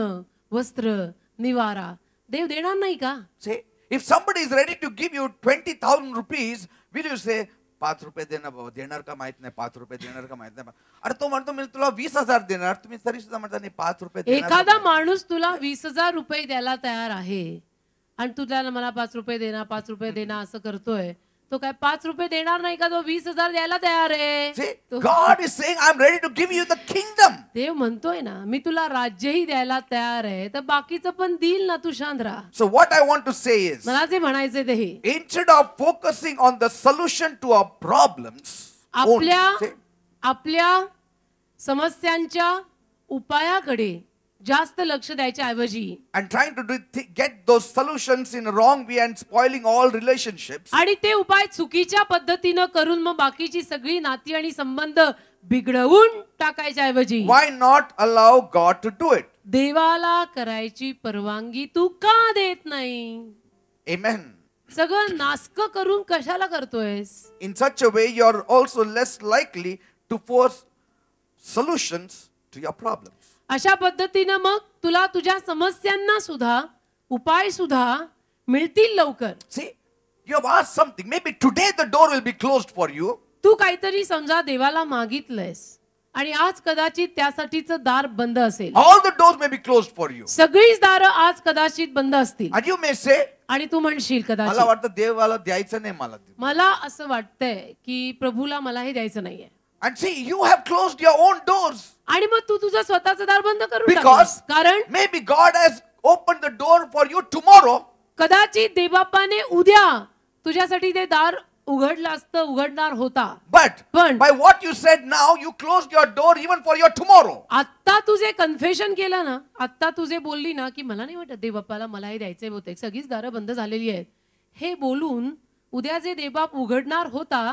वस्त्र, निवारा, देव देणार नाही का? See, if somebody is ready to give you 20,000 rupees, will you say, 5 रुपये देणार बाबा, देणार का माहित नाही, 5 रुपये देणार का माहित नाही. अरे तो म्हणतो मी तुला 20,000 देणार, तुम्ही तरी सुद्धा म्हणता नाही 5 रुपये देणार. एखादा माणूस तुला 20,000 रुपये द्यायला तयार आहे आणि तू त्याला मला 5 रुपये देणार, 5 रुपये देणार असं करतोय, तो काय 5 रुपये देणार नाही का? तो 20,000 द्यायला तयार आहे. See, God is saying, I'm ready to give you the kingdom. देव म्हणतोय ना, मी तुला राज्यही द्यायला तयार आहे, तर बाकीचं पण देईल ना, तू शांत राहा. So what I want to say is, मला जे म्हणायचंय ते हे, instead of focusing on the solution to our problems, आपल्या समस्यांच्या उपायाकडे जास्त लक्ष द्यायच्या ऐवजी and trying to get those solutions in a wrong way and spoiling all relationships, आणि ते उपाय चुकीच्या पद्धतीनं करून मग बाकीची सगळी नाती आणि संबंध बिघडवून टाकायच्या ऐवजी why not allow God to do it? देवाला करायची परवानगी तू का देत नाही? Amen. सगळं नासक करून कशाला करतोयस? In such a way, you are also less likely to force solutions to your problems. अशा पद्धतीनं मग तुला तुझ्या समस्यांना सुद्धा उपाय सुद्धा मिळतील लवकर. See, you have asked something. Maybe today the door will be closed for you. तू काहीतरी समजा देवाला मागितलंयस आणि आज कदाचित त्यासाठीचं दार बंद असेल. All the doors may be closed for you. सगळीच दारं आज कदाचित बंद असतील. And you may say, आणि तू म्हणशील मला कदाचित वाटतं देवाला द्यायचं नाही मला. मला असं वाटतंय की प्रभूला मला हे द्यायचं नाहीये. And see, you have closed your own doors. आणि मग तू तुझं स्वतःचं दार बंद करून Because टाकलंस. कारण maybe God has opened the door for you tomorrow. कदाचित देवबापाने उद्या तुझ्यासाठी ते दार उघडलं असतं, उघडणार होता. But पण by what you said now, you closed your door even for your tomorrow. आत्ता तुझे कन्फेशन केलं ना, आत्ता तुझे बोलली ना की मला नाही वाटत देवबापाला मला हे द्यायचंय, बहुतेक सगळीच दारं बंद झालेली आहेत, हे बोलून उद्या जे देवबाप उघडणार होता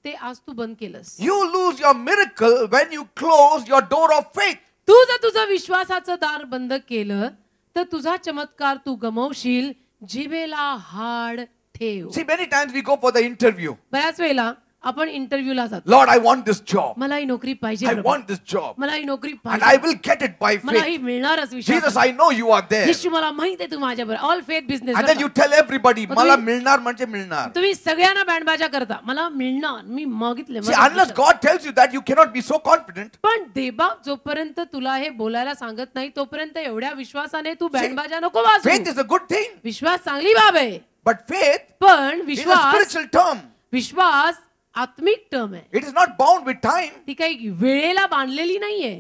ते आज तू बंद केलंस. You lose your miracle when you close your door of faith. तू जर तुझं विश्वासाचं दार बंद केलं तर तुझा चमत्कार तू गमावशील. जिभेला हाड ठेव. See, many times we go for the interview. बऱ्याच वेळेला आपण इंटरव्ह्यूला जातो. Lord, I want this job. मला ही नोकरी पाहिजे I Prabhu. want this job. मला ही नोकरी And पाहिजे. I will get it by मला ही faith. मिळणारच Jesus, Vishwas. I know you are there. येशू मला माहित आहे तू माझ्याबरोबर. All faith business. And then you tell everybody, मग मला तुम्ही- मिळणार म्हणजे मिळणार. तुम्ही सगळ्यांना बँडबाजा करता. मला मिळणार, मी मागितले. See, unless God tells you that, you cannot be so confident. पण देवबाप जोपर्यंत तुला हे बोलायला सांगत नाही तोपर्यंत एवढ्या विश्वासाने तू बँडबाजा नको वाजवू. Faith is a good thing. विश्वास चांगली बाब आहे. But faith पण is a Vishwas spiritual term. विश्वास आत्मिक टर्म आहे. It is not bound with time. ती काही वेळेला बांधलेली नाहीये.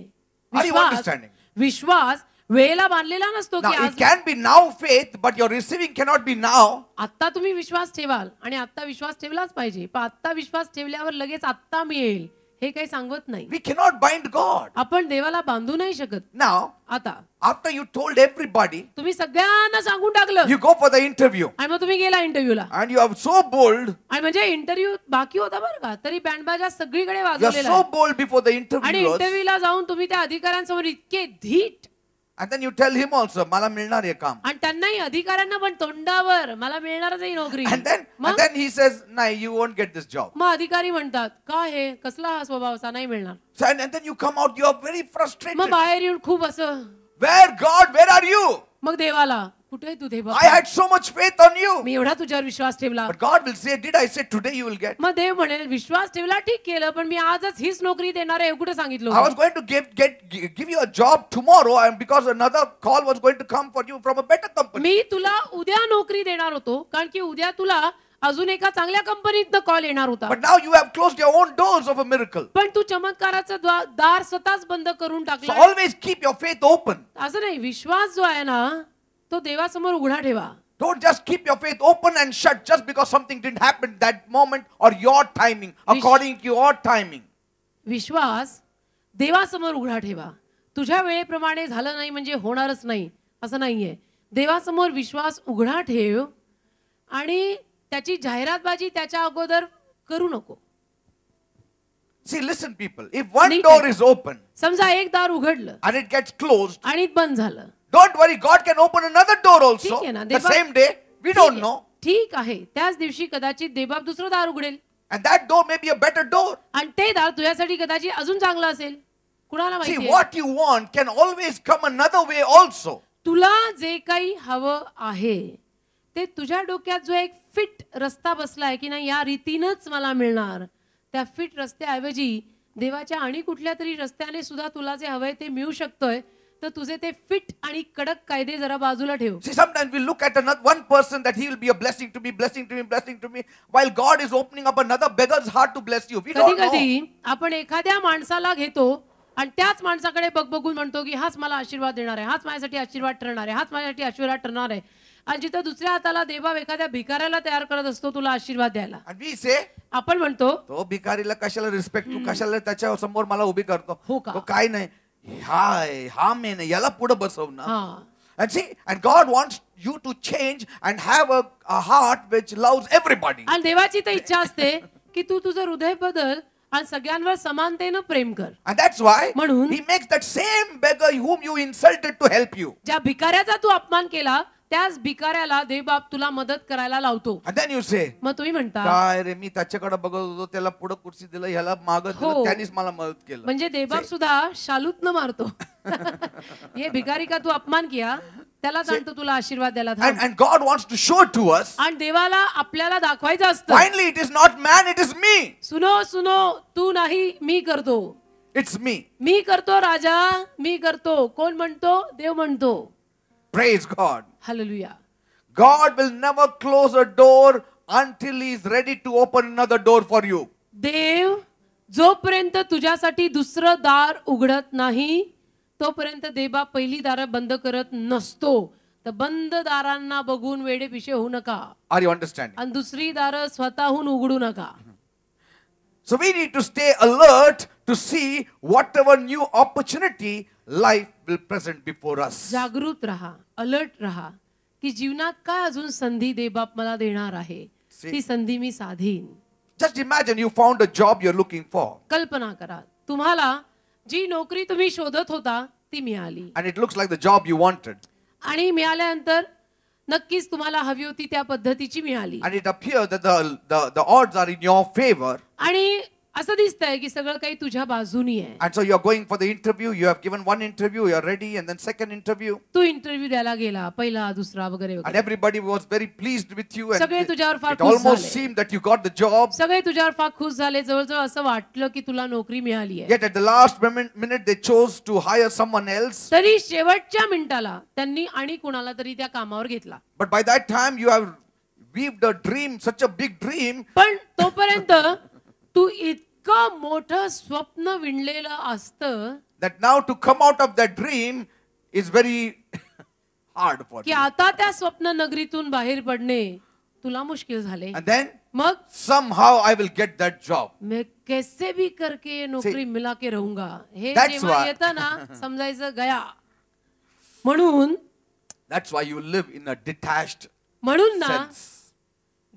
Are you understanding? विश्वास वेळेला बांधलेला नसतो Now, की it आज can be now faith, but your receiving cannot be now. आत्ता तुम्ही विश्वास ठेवाल आणि आत्ता विश्वास ठेवलाच पाहिजे. पण आत्ता विश्वास ठेवल्यावर लगेच आत्ता मिळेल हे काही सांगत नाही. We cannot bind God. आपण देवाला बांधू नाही शकत. Now, आता after you told everybody, तुम्ही सगळ्यांना सांगून टाकलं you go for the interview. आणि मग तुम्ही गेला इंटरव्ह्यूला And you are so bold. आणि म्हणजे इंटरव्ह्यू बाकी होता बरं का, तरी बँडबाजा सगळीकडे You are वाजवलेला so आहे. bold before the आणि interviewers. इंटरव्ह्यूला जाऊन तुम्ही त्या अधिकाऱ्यांसमोर इतके धीट And then you tell him also, मला मिळणार आहे काम. आणि त्यांनाही अधिकाऱ्यांना पण तोंडावर मला मिळणारच आहे ही नोकरी. And मग then he says, नाही, you won't get this job. मग अधिकारी म्हणतात का हे कसला हा स्वभाव असा नाही मिळणार. So, and then you come out, you are very frustrated. मग बाहेर येऊन खूप असं Where God, where are you? मग देवाला कुठे आहे तू देवा. I had so much faith on you. मी एवढा तुझ्यावर विश्वास ठेवला. But God will say, did I say today you will get? मग देव म्हणेल विश्वास ठेवला ठीक केलं पण मी आजच हीच नोकरी देणार आहे हे कुठे सांगितलं I was होतं? going to give you a job tomorrow, and because another call was going to come for you from a better company. मी तुला उद्या नोकरी देणार होतो कारण की उद्या तुला अजून एका चांगल्या कंपनीतनं कॉल येणार होता. But now you have closed your own doors of a miracle. पण तू चमत्काराचं दार स्वतःच बंद करून So टाकला. always keep your faith open. असं नाही, विश्वास जो आहे ना तो देवासमोर उघडा ठेवा. Don't just keep your faith open and shut just because something didn't happen that moment or your timing, according to your timing. विश्वास देवासमोर उघडा ठेवा. तुझ्या वेळेप्रमाणे झालं नाही म्हणजे होणारच नाही असं नाहीये. देवासमोर विश्वास उघडा ठेव आणि त्याची जाहिरातबाजी त्याच्या अगोदर करू नको. See, listen people, if one NEET door ऐका. is open समजा एक दार उघडलं and it gets closed, आणि बंद झालं. don't worry, God can open another door also ठीक आहे ना, the देवा- same day. We don't know. ठीक आहे, त्याच दिवशी कदाचित देवबाप दुसरं दार उघडेल And that door may be a better door. आणि ते दार तुझ्यासाठी कदाचित अजून चांगलं असेल. कुणाला See, माहिती. what you want can always come another way also. तुला जे काही हवं आहे ते तुझ्या डोक्यात जो एक फिट रस्ता बसलाय की नाही या रीतीनच मला मिळणार, त्या फिट रस्त्याऐवजी देवाच्या आणि कुठल्या तरी रस्त्याने सुद्धा तुला जे हवंय ते मिळू शकतोय. तर तुझे ते फिट आणि कडक कायदे जरा बाजूला ठेव. See, sometimes we look at another one person that he will be a blessing to me, blessing to me, blessing to me, while God is opening up another beggar's heart to bless you. We कधी don't know. कधी आपण एखाद्या माणसाला घेतो आणि त्याच माणसाकडे बघून म्हणतो की हाच मला आशीर्वाद देणार आहे, हाच माझ्यासाठी आशीर्वाद ठरणार आहे, हाच माझ्यासाठी आशीर्वाद ठरणार आहे. आणि जिथं दुसऱ्या हाताला देवा एखाद्या भिकाऱ्याला तयार करत असतो तुला आशीर्वाद द्यायला. And we say, आपण म्हणतो तो भिकारीला कशाला रिस्पेक्ट, तू कशाला त्याच्या समोर मला उभी करतो. हो का? तो काय नाही, हा मेन याला पुढे बसव ना. हा. And see, and God wants you to change and have a heart which loves everybody. आणि देवाची तर इच्छा असते की तू तुझं हृदय बदल आणि सगळ्यांवर समानतेनं प्रेम कर. And that's why म्हणून he makes that same beggar whom you insulted to help you. ज्या भिकाऱ्याचा तू अपमान केला त्याच भिकाऱ्याला देवबाप तुला मदत करायला लावतो. And then you say, मग तुम्ही म्हणता काय रे, मी त्याच्याकडे बघत होतो, त्याला पुढे कुर्सी दिलं, ह्याला मागत दिलं, हो. त्यांनीच मला मदत केलं. म्हणजे देवबाप सुद्धा शालूत न मारतो. ये भिकारी का तू अपमान किया त्याला सांगतो तुला आशीर्वाद द्यायला थांब. And God wants to show to us, आणि देवाला आपल्याला दाखवायचं असतं. finally it is not man, it is me. सुनो सुनो तू नाही मी करतो. It's me. मी करतो राजा, मी करतो. कोण म्हणतो? देव म्हणतो. Praise God. Hallelujah. God will never close a door until He is ready to open another door for you. देव जोपर्यंत तुझ्यासाठी दुसरं दार उघडत नाही तोपर्यंत देवा पहिली दारं बंद करत नसतो. तर बंद दारांना बघून वेडेपिशे होऊ नका. Are you understanding? आणि दुसरी दारं स्वतःहून उघडू नका. So we need to stay alert to see whatever new opportunity life will present before us. जागृत रहा, अलर्ट रहा की जीवनात काय अजून संधी देबाप मला देणार आहे. ती संधी मी साधीन. Just imagine you found a job you're looking for. कल्पना करा तुम्हाला जी नोकरी तुम्ही शोधत होता ती मिळाली. And it looks like the job you wanted. आणि मिळाल्यानंतर नक्कीच तुम्हाला हवी होती त्या पद्धतीची मिळाली. And it appears that the odds are in your favor. आणि असं दिसतंय की सगळं काही तुझ्या बाजूनी आहे. And so you're going for the interview. You have given one interview. You're ready, and then second interview. तू इंटरव्ह्यू द्यायला गेला पहिला दुसरा वगैरे And वगैरे. everybody was very pleased with you. And सगळे तुझ्यावर फार it खुश almost झाले. seemed that you got the job. सगळे तुझ्यावर फार खुश झाले. जवळजवळ असं वाटलं की तुला नोकरी मिळाली आहे. Yet at the last minute they chose to hire someone else. तरी शेवटच्या मिनिटाला त्यांनी आणि कुणाला तरी त्या कामावर घेतला. But by that time you have weaved a dream, such a big dream. पण तोपर्यंत तू इतकं मोठं स्वप्न विणलेलं असतं That now to come out of that dream is very hard for की you. आता त्या स्वप्न नगरीतून बाहेर पडणे तुला मुश्किल झाले. And then मग somehow I will get that job. मैं कैसे भी करके ये नोकरी मिला के रहूंगा हे That's जेव्हा why- येतं ना समजायचं गया. म्हणून That's why you live in a detached ना sense.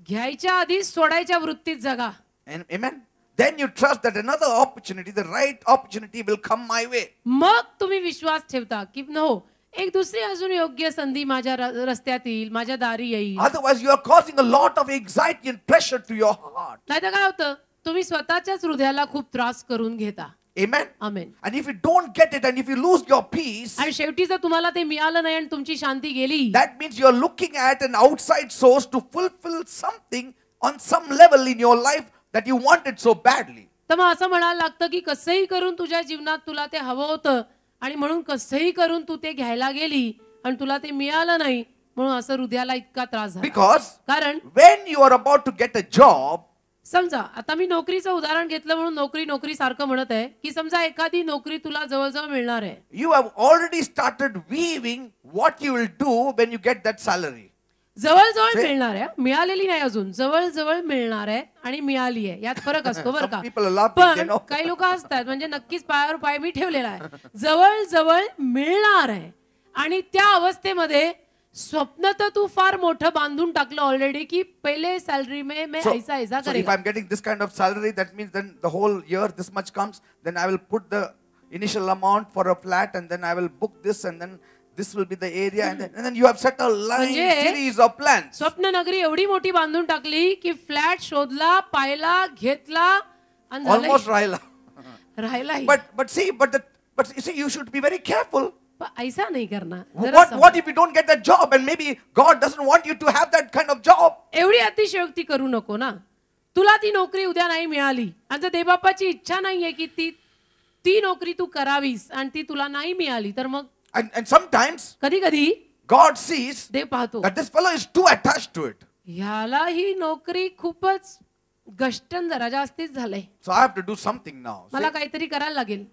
घ्यायच्या आधी सोडायच्या वृत्तीत जगा. And amen. Then you trust that another opportunity, the right opportunity will come my way. मग तुम्ही विश्वास ठेवता की हो एक दुसरी अजून योग्य संधी माझ्या रस्त्यात येईल, माझ्या दारी येईल. Otherwise you are causing a lot of anxiety and pressure to your heart. नाहीतर काय होतं तुम्ही स्वतःच्याच हृदयाला खूप त्रास करून घेता. Amen. Amen. And if you don't get it and if you lose your peace, आणि शेवटी जर तुम्हाला ते मिळालं नाही आणि तुमची शांती गेली that means you are looking at an outside source to fulfill something on some level in your life that you wanted so badly. तर मग असं म्हणायला लागतं की कसंही करून तुझ्या जीवनात तुला ते हवं होतं आणि म्हणून कसंही करून तू ते घ्यायला गेली आणि तुला ते मिळालं नाही म्हणून असं हृदयाला इतका त्रास झाला. Because कारण when you are about to get a job, समजा आता मी नोकरीचं उदाहरण घेतलं म्हणून नोकरी सारखं म्हणत आहे की समजा एखादी नोकरी तुला जवळजवळ मिळणार आहे. you have already started weaving what you will do when you get that salary. जवळजवळ मिळणार आहे, मिळालेली नाही अजून, जवळजवळ मिळणार आहे आणि मिळाली आहे यात फरक असतो बरं Some people are का. laughing, पण you know. काही लोक असतात म्हणजे नक्कीच पायावर पाय मी ठेवलेला आहे. जवळजवळ मिळणार आहे आणि त्या अवस्थेमध्ये स्वप्न तर तू फार मोठं बांधून टाकलं ऑलरेडी की पहिले सॅलरी में मैं ऐसा ऐसा So if करेगा. I'm getting this kind of salary, that means then the whole year this much comes, then I will put the initial amount for a flat and then I will book this and then this will be the area and then you have set a line series of plans. स्वप्न नगरी एवढी मोठी बांधून टाकली की flat शोधला, पाहिला, घेतला आणि Almost राहिला. राहिला. But you see, you should be very careful. ऐसा नहीं करना. जरा What if you don't get that job and maybe God doesn't want you to have that kind of job? एवढी अतिशयोक्ती करू नको ना. तुला ती नोकरी उद्या नाही मिळाली आणि जर देवबापाची इच्छा नाहीये की ती नोकरी तू करावीस आणि ती तुला नाही मिळाली तर मग And sometimes कधी कधी God sees देव पाहतो that this fellow is too attached to it. ह्याला ही नोकरी खूपच गष्टन जरा जास्तीच झालंय. So I have to do something now. See? मला काहीतरी करायला लागेल.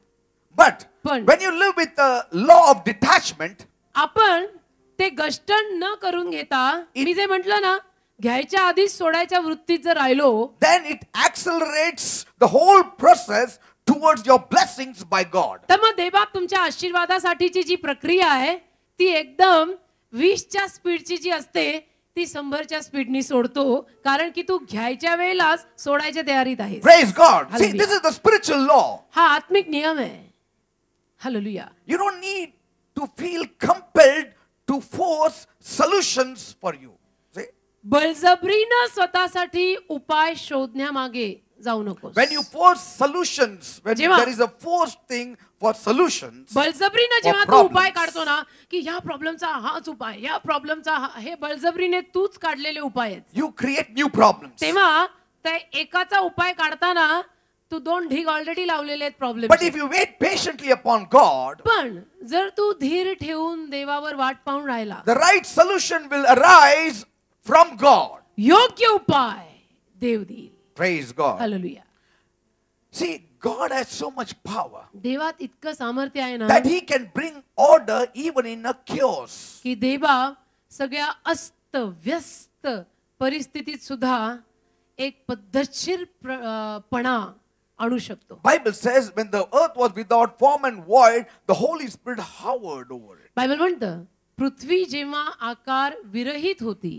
But पण when you live with the law of detachment, आपण ते गष्टन न करून घेता मी जे म्हटलं ना घ्यायच्या आधीच सोडायच्या वृत्तीत जर राहिलो then it accelerates the whole process towards your blessings by God. तर मग देवबाप तुमच्या आशीर्वादासाठीची जी प्रक्रिया आहे ती एकदम 20च्या स्पीडची जी असते ती 100च्या स्पीडनी सोडतो कारण की तू घ्यायच्या वेळेलाच सोडायच्या तयारीत आहेस. Praise God. See, Hallelujah. this is the spiritual law. हा आत्मिक नियम आहे. Hallelujah. You don't need to feel compelled to force solutions for you. See? बळजबरीनं स्वतःसाठी उपाय शोधण्यामागे जाऊ नकोस. When you force solutions, when जेव्हा- there is a forced thing for solutions, बळजबरीनं जेव्हा तू problems. उपाय काढतो ना की ह्या प्रॉब्लेमचा हाच उपाय, ह्या प्रॉब्लेमचा हे बळजबरीने तूच काढलेले उपाय आहेत. you create new problems. तेव्हा त्या एकाचा उपाय काढताना तू 2 ढीग ऑलरेडी लावलेले आहेत problem. But if you wait patiently upon God, पण जर तू धीर ठेवून देवावर वाट पाहून राहिला, the right solution will arise from God. योग्य उपाय देव देईल. Praise God. Hallelujah. See, God has so much power देवात इतकं सामर्थ्य आहे ना that He can bring order even in a chaos. की देवा सगळ्या अस्त व्यस्त परिस्थितीत सुद्धा एक पद्धतशीरपणा आणू शकतो. Bible says when the earth was without form and void, the Holy Spirit hovered over it. Bible म्हणतं पृथ्वी जेव्हा आकार विरहित होती,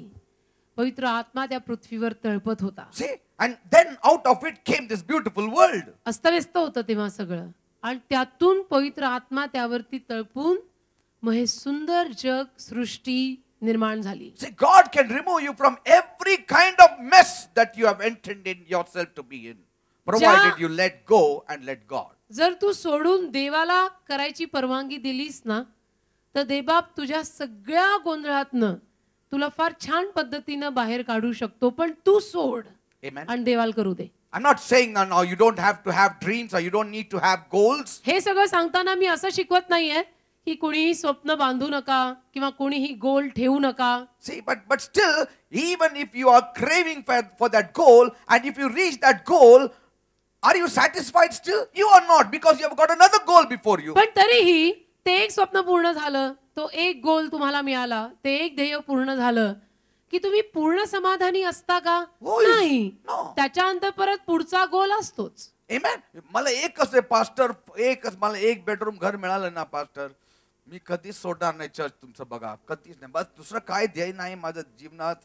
पवित्र आत्मा त्या पृथ्वीवर तळपत होता. See, and then out of it came this beautiful world. अस्तव्यस्त होतं तेव्हा सगळं, आणि त्यातून पवित्र आत्मा त्यावरती तळपून मग हे सुंदर जग सृष्टी निर्माण झाली. See, God can remove you from every kind of mess that you have intended yourself to be in, provided you let go and let God. जर तू सोडून देवाला करायची परवानगी दिलीस ना, तर देवबाप तुझ्या सगळ्या गोंधळातनं तुला फार छान पद्धतीनं बाहेर काढू शकतो. पण तू सोड Amen. आणि देवाला करू दे. I'm not saying now you don't have to have dreams or you don't need to have goals. हे सगळं सांगताना मी असं शिकवत नाहीये की कोणीही स्वप्न बांधू नका किंवा कोणीही गोल ठेवू नका. See, but still, even if you are craving for that goal, and if you reach that goal, are you satisfied still? You are not, because you have got another goal before you. पण तरीही ते एक स्वप्न पूर्ण झालं, तो एक गोल तुम्हाला मिळाला, ते एक ध्येय पूर्ण झालं की तुम्ही पूर्ण समाधानी असता का? नाही. त्याच्यानंतर परत पुढचा गोल असतोच. Amen. मला एकच आहे पास्टर, मला एक बेडरूम घर मिळालं ना पास्टर, मी कधीच सोडणार नाही चर्च तुमचं. बघा, कधीच नाही. बस दुसरं काय ध्येय नाही माझ्या जीवनात,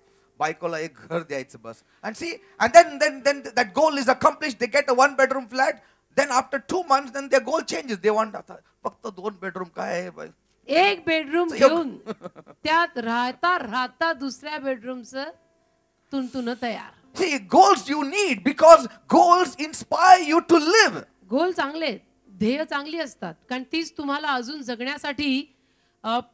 बायकोला एक घर द्यायचं बस. And see, and then that goal is accomplished. They get a 1 bedroom flat. Then after 2 months, then their goal changes. They want फक्त 2 bedroom काय आहे बाई, एक बेडरूम घेऊन त्यात राहता दुसऱ्या बेडरूमचं तुंतुन तयार. See, goals you need because goals inspire you to live. गोल चांगले आहेत, ध्येय चांगली असतात, कारण तीच तुम्हाला अजून जगण्यासाठी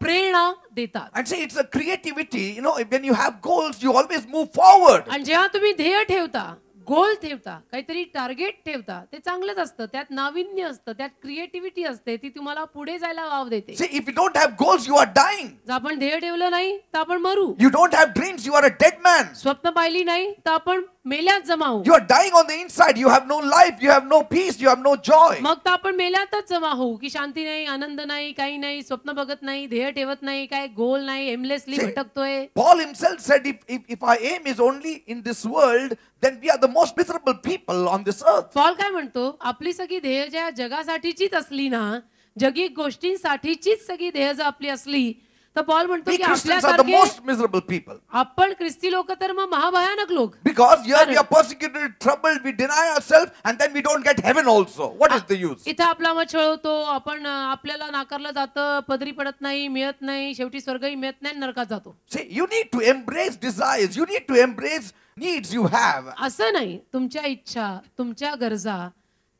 प्रेरणा देतात. And see, it's a creativity. You know, when you have goals, you always move forward. आणि जेव्हा तुम्ही ध्येय ठेवता, गोल ठेवता, काहीतरी टार्गेट ठेवता, ते चांगलंच असतं. त्यात नाविन्य असतं, त्यात क्रिएटिव्हिटी असते, ती तुम्हाला पुढे जायला वाव देते. See, if you don't have goals, you are dying. जर आपण ध्येय ठेवलं नाही तर आपण मरू. You don't have dreams, you are a dead man. स्वप्न पाहिली नाही तर आपण मेल्यात जमा होऊ. You are dying on the inside. You have no life, you have no peace, you have no joy. मग तर आपण मेल्यातच जमा होऊ की शांती नाही, आनंद नाही, काही नाही, स्वप्न बघत नाही, ध्येय ठेवत नाही, काय गोल नाही, aimlessly भटकतोय. Paul himself said, if our aim is only in this world, then we are the most miserable people on this earth. Paul काय म्हणतो, आपली सगळी ध्येय ज्या जगासाठीचीच असली ना, जगी गोष्टींसाठीचीच सगळी ध्येय जर आपली असली, तर पॉल म्हणतो We की Christians are the आपल्यासारखे most miserable people. आपण ख्रिस्ती लोक तर मग महाभयानक लोक. Because here we are persecuted, troubled, we deny ourselves, and then we don't get heaven also. What is the use? इथं आपला मग छळ होतो, आपण आपल्याला नाकारलं जातं, पदरी पडत नाही, मिळत नाही, शेवटी स्वर्गही मिळत नाही, नरकात जातो. See, you need to embrace desires. You need to embrace needs you have. असं नाही, तुमच्या इच्छा, तुमच्या गरजा,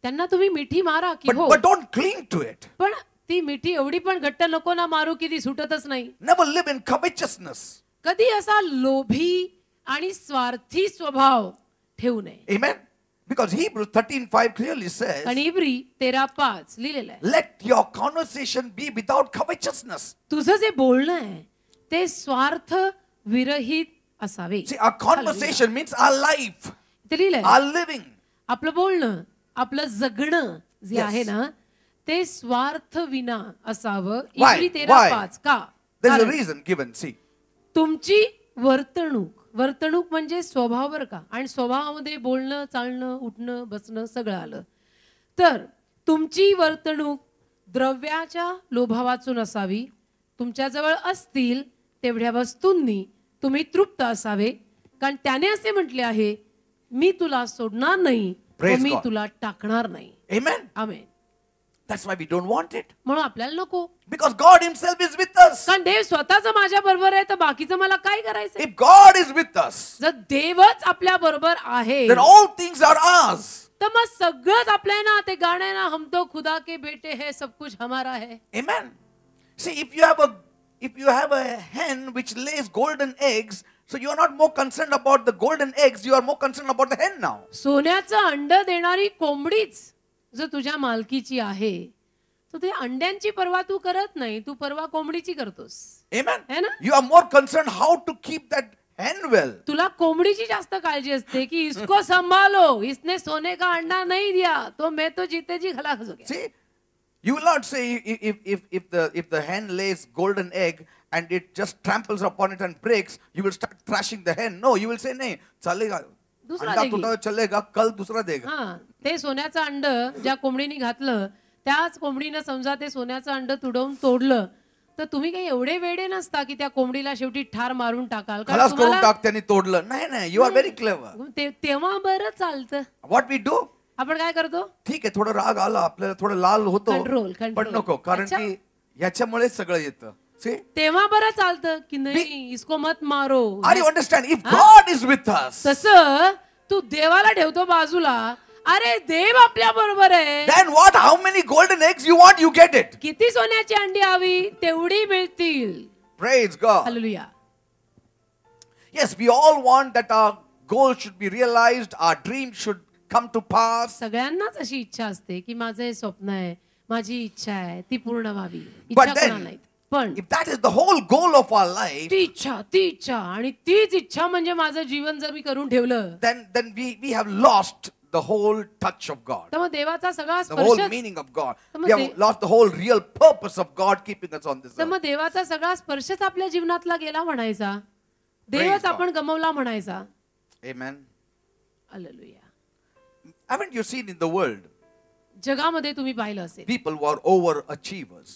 त्यांना तुम्ही मिठी मारा की हो, But don't cling to it. पण ती मिठी एवढी पण घट्ट नको ना मारू की ती सुटतच नाही. Never live in covetousness. कधी असा लोभी आणि स्वार्थी स्वभाव ठेवू नये. Amen. Because Hebrews 13:5 clearly says, आणि इब्री 13:5 लिहिलेलं आहे, let your conversation be without covetousness. तुझं जे बोलणं आहे ते स्वार्थ विरहित असावे. See, our conversation means our life, ते लिहिलंय, our living. आपलं बोलणं, आपलं जगणं जे Yes. आहे ना, ते स्वार्थ विना असावं. Why? इब्री 13:5 का? There is a कारण reason given. See, तुमची वर्तणूक म्हणजे स्वभाव बरं का, आणि स्वभावामध्ये बोलणं, चालणं, उठणं, बसणं सगळं आलं. तर तुमची वर्तणूक द्रव्याच्या लोभावाचून असावी. तुमच्याजवळ असतील तेवढ्या वस्तूंनी तुम्ही तृप्त असावे, कारण त्याने असे म्हटले आहे, मी तुला सोडणार नाही, Praise मी God. तुला टाकणार नाही. amen. Amen. That's why we don't want it. म्हणून आपल्याला नको, Because God Himself is with us. कारण देव स्वतःच माझ्या बरोबर आहे, तर बाकीचं मला काय करायचं? If God is with us, जर देवच आपल्या बरोबर आहे then all things are ours. तर मग सगळंच आपल्या ना. ते गाणं आहे ना, हम तो खुदा के बेटे है, सब कुछ हमारा है. Amen. See, if you have a hen which lays golden eggs, So you are not more concerned about the golden eggs, you are more concerned about the hen now. सोन्याचं अंड देणारी कोंबडीच जर तुझ्या मालकीची आहे तर ते अंड्यांची पर्वा तू करत नाही, तू पर्वा कोंबडीची करतोस. Amen. है ना? You are more concerned how to keep that hen well. तुला कोंबडीची जास्त काळजी असते की इसको संभालो, इसने सोने का अंडा नहीं दिया तो मैं तो जीते जी खलास हो गया. See, you will not say if the hen lays golden egg and it just tramples upon it and breaks, you will start thrashing the hen. No, you will say नहीं चलेगा, दूसरा अंडा देगी. टूटा चलेगा, कल दूसरा देगा. हा, ते सोन्याचं अंड ज्या कोंबडीने घातलं त्याच कोंबडीनं समजा ते सोन्याचं अंड तुडवून तोडलं तर तुम्ही काही एवढे वेडे नसता की त्या कोंबडीला शेवटी ठार मारून टाकाल. कारण खलास करून तुम्हाला टाक त्यांनी तोडलं. नाही नाही, you are very clever. तेव्हा बरं चालतं. What we do? आपण काय करतो? ठीक आहे, थोडं राग आला आपल्याला, थोडं लाल होतो, Control. पण नको, कारण अच्छा. की याच्यामुळे सगळं येतं. See? तेव्हा बरं चालतं की नाही इसको मत मारो. Are you understand? If God is with us, तसं तू देवाला ठेवतो बाजूला, अरे देव आपल्या बरोबर आहे. then what? How many golden eggs you want, you get it. किती सोन्याची अंडी हवी तेवढी मिळतील. Praise God. Hallelujah. Yes, we all want that our goal should be realized, our dream should come to pass. सगळ्यांनाच अशी इच्छा असते की माझं हे स्वप्न आहे, माझी इच्छा आहे ती पूर्ण व्हावी. But इच्छा then, कोणाला नाहीत. पण if that is the whole goal of our life, ती इच्छा आणि तीच इच्छा म्हणजे माझं जीवन जर मी करून ठेवलं then we have lost the whole touch of God, तर मग देवाचा सगळा the whole स्पर्श, meaning of God. तर मग We have lost the whole real purpose of God keeping us on this तर earth. मग देवाचा सगळा स्पर्शच आपल्या जीवनातला गेला म्हणायचा. Praise देवच God. आपण गमावला म्हणायचा. Amen. Hallelujah. Haven't you seen in the world जगामध्ये तुम्ही पाहिलं असेल people who are overachievers?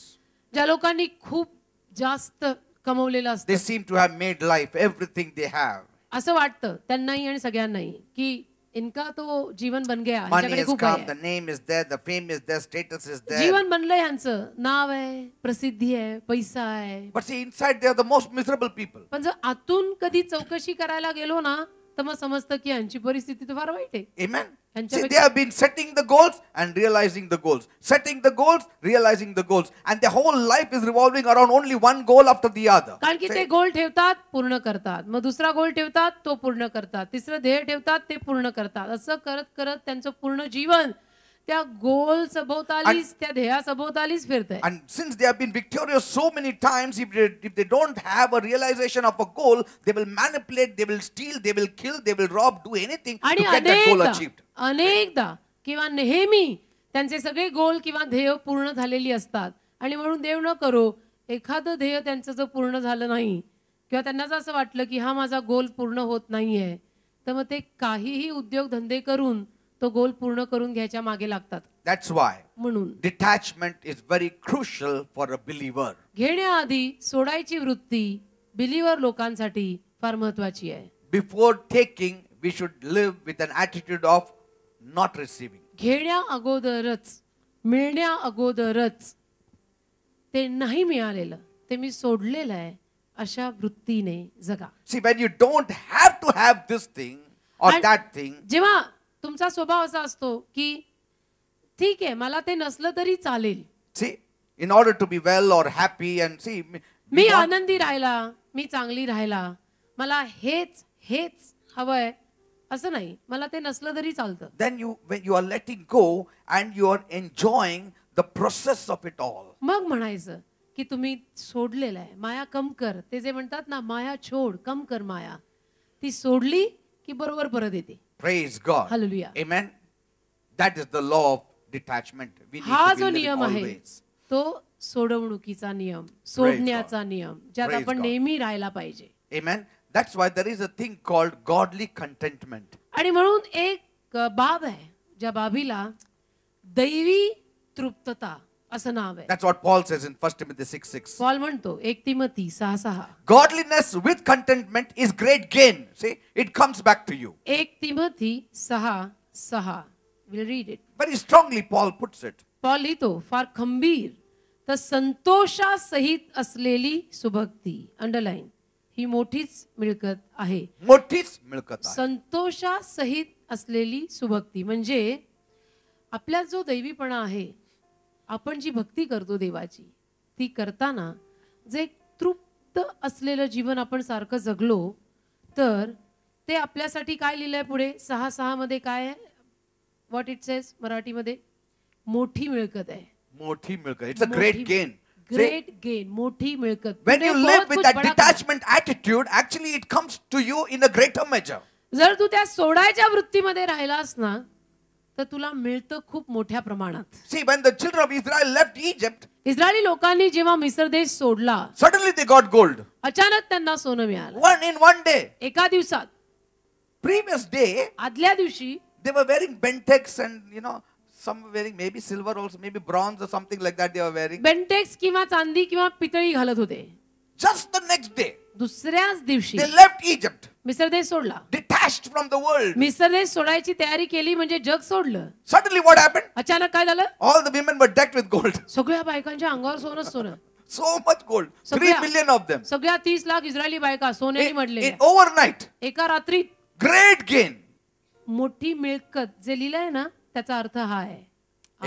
ज्या लोकांनी खूप जास्त कमवलेलं असतं, They seem to have made life, everything they have. असं वाटतं त्यांनाही आणि सगळ्यांनाही की इनका तो जीवन बन गया, Money ह्यांच्याकडे has खूप come, the आहे, name is there, the fame is there, status is there. जीवन बनलंय ह्यांचं, नाव आहे, प्रसिद्धी आहे, पैसा आहे. But see, inside they are the most miserable people. पण जर आतून कधी चौकशी करायला गेलो ना तर मग समजतं की यांची परिस्थिती तर फार वाईट आहे. Amen. And See, they have been setting the goals and realizing the goals. Setting the goals, realizing the goals. And their whole life is revolving around only one goal after the other. कारण की ते गोल ठेवतात पूर्ण करतात, मग दुसरा गोल ठेवतात तो पूर्ण करतात, तिसरं ध्येय ठेवतात ते पूर्ण करतात. असं करत करत त्यांचं पूर्ण जीवन त्या गोल सभोवतालीच, त्या ध्येया सभोवतालीच फिरतंय. And since they have been victorious so many times, if they don't have a realization of a goal, they will manipulate, they will steal, they will kill, they will rob, do anything to आणि get that goal achieved. अनेकदा किंवा नेहमी त्यांचे सगळे गोल किंवा ध्येय पूर्ण झालेली असतात. आणि म्हणून देव न करो एखादं ध्येय त्यांचं जर पूर्ण झालं नाही किंवा त्यांना जर असं वाटलं की हा माझा गोल पूर्ण होत नाहीये तर मग ते काहीही उद्योगधंदे करून तो गोल पूर्ण करून घ्यायच्या मागे लागतात. That's why म्हणून detachment is very crucial for a believer. घेण्याआधी सोडायची वृत्ती बिलीवर लोकांसाठी फार महत्वाची आहे. Before taking, we should live with an attitude of not receiving. घेण्या अगोदरच, मिळण्या अगोदरच ते नाही मिळालेलं ते मी सोडलेलं आहे अशा वृत्तीने जगा. See, when you don't have to have this thing or And that thing, जेव्हा तुमचा स्वभाव असा असतो की ठीक आहे मला ते नसलं तरी चालेल, see, in order to be well or happy and see, मी आनंदी राहायला, मी चांगली राहायला, मला हेच हेच हवंय असं नाही, मला ते नसलं तरी चालतं. then when you are letting go and you are enjoying the process of it all. मग म्हणायचं की तुम्ही सोडलेलं आहे. माया कम कर, ते जे म्हणतात ना माया छोड कम कर माया, ती सोडली की बरोबर परत येते. Praise God. Hallelujah. Amen. That is the law of detachment. We need हा to be जो living नियम आहे always. तो सोडवणुकीचा नियम, सोडण्याचा नियम, ज्यात Praise आपण God. नेहमी राहायला पाहिजे. Amen. That's why there is a thing called godly contentment. आणि म्हणून एक बाब आहे ज्या बाबीला दैवी तृप्तता असं नाव आहे. That's what Paul says in 1 Timothy 6:6. Paul म्हणतो 1 Timothy 6:6, Godliness with contentment is great gain. See, it comes back to you. 1 Timothy 6:6. We'll read it. Very strongly Paul puts it. Paul लिहितो फार खंबीर, तर संतोषासहित असलेली सुभक्ती, अंडरलाईन, ही मोठीच मिळकत आहे. मोठीच मिळकत आहे. संतोषासहित असलेली सुभक्ती म्हणजे आपला जो दैवीपणा आहे, आपण जी भक्ती करतो देवाची, ती करताना जे तृप्त असलेलं जीवन आपण सारखं जगलो तर ते आपल्यासाठी काय लिहिलंय पुढे 6:6 मध्ये काय आहे? व्हॉट इट सेज मराठीमध्ये? मोठी मिळकत आहे. मोठी मिळकत. It's a great gain. Great gain, मोठी मिळकत. When तुझे you बहुत live with कुछ that बड़ा काम. detachment attitude, actually it comes to you in a greater measure. जर तू त्या सोडायच्या वृत्तीमध्ये राहिलास ना तर तुला मिळतं खूप मोठ्या प्रमाणात. See, when the children of Israel left Egypt, Israeli लोकांनी जेव्हा मिस्र देश सोडला suddenly they got gold. अचानक त्यांना सोनं मिळालं. In one day. एका दिवसात. Previous day, आदल्या दिवशी they were wearing bentex and some were wearing maybe silver also, maybe bronze or something like that they were wearing. Bentex किंवा चांदी किंवा पितळी घालत होते. Just the next day, दुसऱ्याच दिवशी they left Egypt, मिस्र देश सोडला. detached from the world. मिस्र देश सोडायची तयारी केली म्हणजे जग सोडलं. Suddenly what happened? अचानक काय झालं? All the women were decked with gold. सगळ्या बायकांच्या अंगावर सोनं सोनं. So much gold. 3 million of them. सगळ्या 30 लाख इस्रायली बायका सोन्याने मडलेल्या. In overnight. एका रात्रीत. Great gain. मोठी मिळकत जे लिहिलंय ना त्याचा अर्थ हा आहे.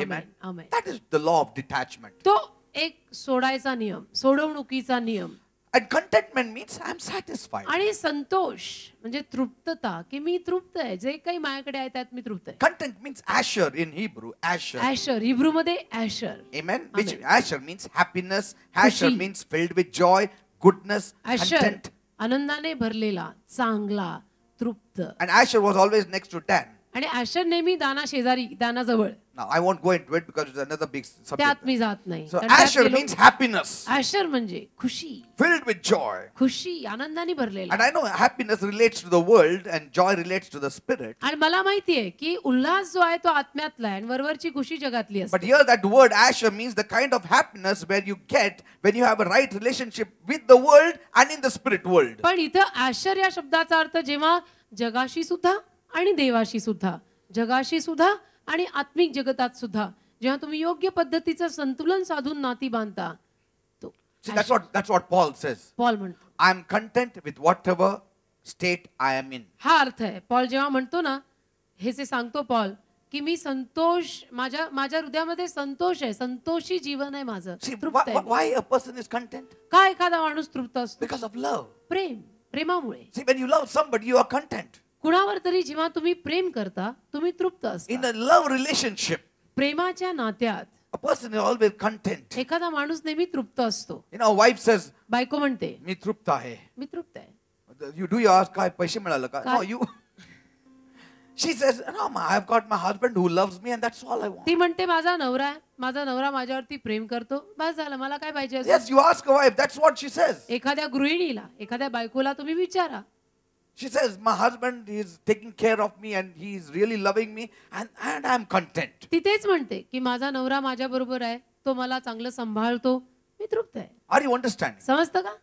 Amen. Amen. That is the law of detachment. तो एक सोडायचा नियम, सोडवणुकीचा नियम. And contentment means I am satisfied. आणि संतोष म्हणजे तृप्तता की मी तृप्त आहे, जे काही माझ्याकडे आहे त्यात मी तृप्त आहे. Content means asher in Hebrew. Asher. Asher Hebrew मध्ये Asher. Amen. Which asher means happiness. Khushi. Asher means filled with joy, goodness, ॲशर content. आनंदाने भरलेला, चांगला, तृप्त. And Asher was always next to Dan. आणि ॲशर नेहमी दाना शेजारी, दानाजवळ. Now I won't go into it because it's another big subject. त्यात मी जात नाही. So Asher means happiness, ॲशर म्हणजे खुशी, filled with joy. खुशी, आनंदाने भरलेला. And I know happiness relates to the world and joy relates to the spirit. आणि मला माहिती आहे की उल्हास जो आहे तो आत्म्यातला आहे आणि वरवरची खुशी जगातली असते. But here that word Asher means the kind of happiness where you get when you have a right relationship with the world and in the spirit world. पण इथं ॲशर या शब्दाचा अर्थ जेव्हा जगाशी सुद्धा आणि देवाशी सुद्धा, जगाशी सुद्धा आणि आत्मिक जगतात सुद्धा जेव्हा तुम्ही योग्य पद्धतीचं संतुलन साधून नाती बांधता तो. See, that's what Paul says. Paul म्हणतो I am content with whatever state I am in. हा अर्थ आहे. पॉल जेव्हा म्हणतो ना, हे जे सांगतो पॉल की मी संतोष, माझ्या हृदयामध्ये संतोष आहे, संतोषी जीवन आहे माझं. See, तृप्त आहे. why a person is content? का एखादा माणूस तृप्त असतो? Because of love. प्रेमामुळे. See, when you love somebody, you are content. कुणावर तरी जेव्हा तुम्ही प्रेम करता तुम्ही तृप्त असता. In a love relationship, प्रेमाच्या नात्यात a person is always content. एखादा माणूस नेहमी तृप्त असतो. A wife says, बायको म्हणते मी तृप्त आहे. मी तृप्त आहे. You do your काय पैसे मिळाले का? काय? No, you. She says, no, I've got my husband who loves me and that's all I want. ती म्हणते माझा नवरा आहे, माझा नवरा माझ्यावरती प्रेम करतो, बस झालं, मला काय पाहिजे असं. Yes, you ask a wife, that's what she says. एखाद्या गृहिणीला, एखाद्या बायकोला तुम्ही विचारा. She says, my husband is taking care of me and he is really loving me and I'm content. ती तेच म्हणते की माझा नवरा माझ्या बरोबर आहे, तो मला चांगलं सांभाळतो, मी तृप्त आहे. Are you understanding? समजतं का?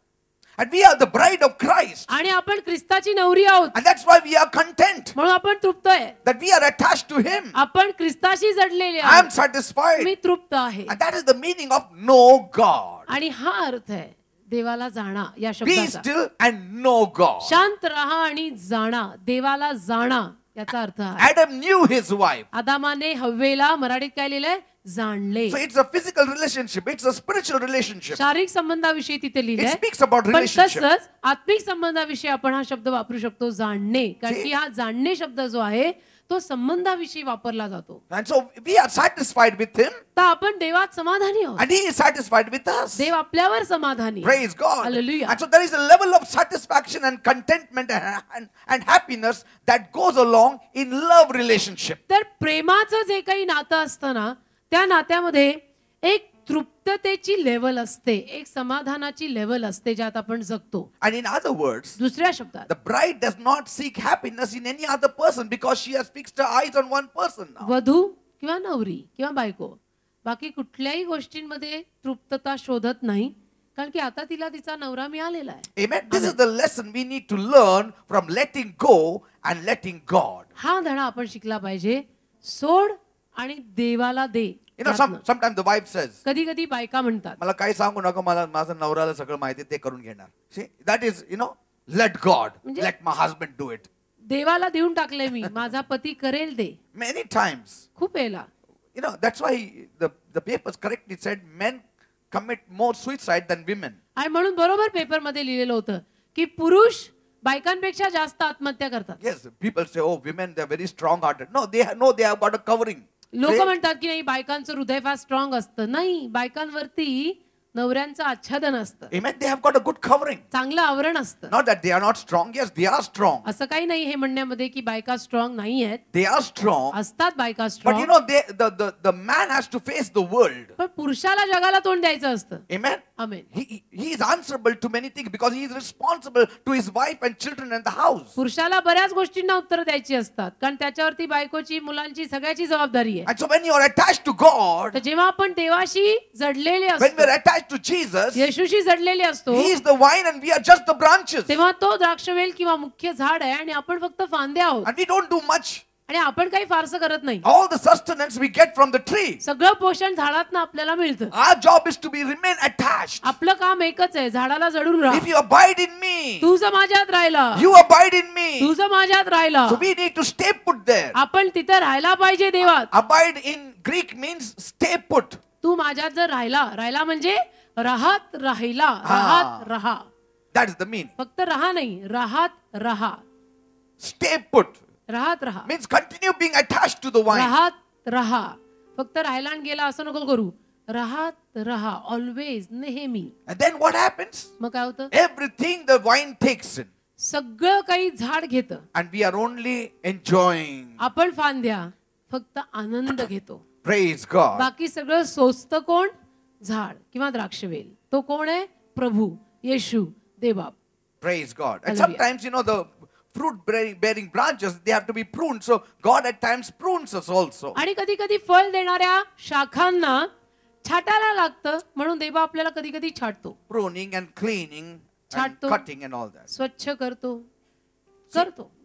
And we are the bride of Christ. आणि आपण ख्रिस्ताची नवरी आहोत. And that's why we are content. म्हणून आपण तृप्त आहे. That we are attached to him. आपण ख्रिस्ताशी जडलेले I am आहोत. satisfied. मी तृप्त आहे. And that is the meaning of know God. आणि हा अर्थ आहे देवाला जाणा या Be शब्दाचा. still and know God. शांत रहा आणि जाणा, देवाला जाणा याचा अर्थ आहे. Adam knew his wife. आदामाने हव्वेला मराठीत काय लिहिलंय? जाणले. So it's a physical relationship. It's a spiritual relationship. शारीरिक संबंधाविषयी तिथे It लिहिलंय. speaks about पण relationship. तसंच आत्मिक संबंधाविषयी आपण हा शब्द वापरू शकतो जाणणे, कारण की हा जाणणे शब्द जो आहे तो संबंधाविषयी वापरला जातो. And so we are satisfied with him तर आपण देवात समाधानी आहोत. and he is satisfied with us. देव आपल्यावर समाधानी. Praise God. Hallelujah. And so there is a level of satisfaction and contentment and happiness that goes along in love relationship. तर प्रेमाचं जे काही नातं असतं ना त्या नात्यामध्ये एक तृप्ततेची लेवल असते, एक समाधानाची लेवल असते ज्यात आपण जगतो. And in other words, दुसऱ्या शब्दात the bride does not seek happiness in any other person because she has fixed her eyes on one person now. वधू किंवा नवरी किंवा बायको बाकी कुठल्याही गोष्टींमध्ये तृप्तता शोधत नाही, कारण की आता तिला तिचा नवरा मिळालेला आहे. Amen. This is the lesson we need to learn from letting go and letting God. हा धडा आपण शिकला पाहिजे. सोड आणि देवाला दे. Sometimes the wife says, कधी कधी बायका म्हणतात मला काही सांगू नका, मला माझ्या नवऱ्याला सगळं माहिती ते करून घेणार. See, that is, let God, let my husband do it. देवाला देऊन टाकलंय मी, माझा पती करेल ते. Many times, खूप वेळेला. that's why the papers correctly said men commit more suicide than women. आणि म्हणून बरोबर पेपर मध्ये लिहिलेलं होतं की पुरुष बायकांपेक्षा जास्त आत्महत्या करतात. Yes, people say, oh, women, they're very strong-hearted. No, they have got a covering. लोक म्हणतात की नाही बायकांचं हृदय फार स्ट्रॉंग असतं. नाही, बायकांवरती नवऱ्यांचं आच्छादन असतं, Amen. They have got a good covering. चांगलं आवरण असतं. Not that they are not strong. Yes, they are strong. असं काही नाही हे म्हणण्यामध्ये की बायका स्ट्रॉंग नाही आहेत. They are strong. असतात बायका But strong, you know, the man has to face the world. पण पुरुषाला जगाला तोंड द्यायचं असतं. Amen. Amen. He is answerable to many things because he is responsible to his wife and children and the house. पुरुषाला बऱ्याच गोष्टींना उत्तर द्यायची असतात, कारण त्याच्यावरती बायकोची, मुलांची, सगळ्याची जबाबदारी आहे. And so when you are attached to God, तर जेव्हा आपण देवाशी जडलेले when we असतो, are attached to Jesus, येशूशी जडलेले असतो, he is the vine and we are just the branches. तेव्हा तो द्राक्षवेल किंवा मुख्य झाड आहे आणि आपण फक्त फांद्या आहोत. And we don't do much. आणि आपण काही फारसं करत नाही. All the sustenance we get from the tree. सगळं पोषण झाडातनं आपल्याला मिळतं. Our job is to remain attached. आपलं काम एकच आहे, झाडाला जडून राहा. If you abide in me, तू जर माझ्यात राहिला, you abide in me. तू जर माझ्यात राहिला, So we need to stay put there. आपण तिथं राहायला पाहिजे देवात. Abide in Greek means stay put. तू माझ्यात जर राहिला म्हणजे राहत राहा. That is the meaning. फक्त राहा नाही, राहत राहा. Stay put राहत राहा, means continue being attached to the vine. राहत राहा. फक्त राहायला आणि गेला असं नको करू. राहत राहा, ऑलवेज, नेहमी. And then what happens? मग काय होतं? Everything the vine takes in. सगळं काही झाड घेतं. And we are only enjoying. आपण फांद्या फक्त आनंद घेतो. Praise God. बाकी सगळं सोचतं कोण? झाड किंवा द्राक्षवेल. तो कोण आहे? प्रभू, येशू, देवबाप. Praise God. And Hallelujah. sometimes, the fruit bearing branches, they have to be pruned. So God at times prunes us also. आणि कधी कधी फळ देणाऱ्या शाखांना छाटायला लागतं, म्हणून देव आपल्याला कधी कधी छाटतो. Pruning and cleaning and छाटतो. cutting and all that. स्वच्छ करतो.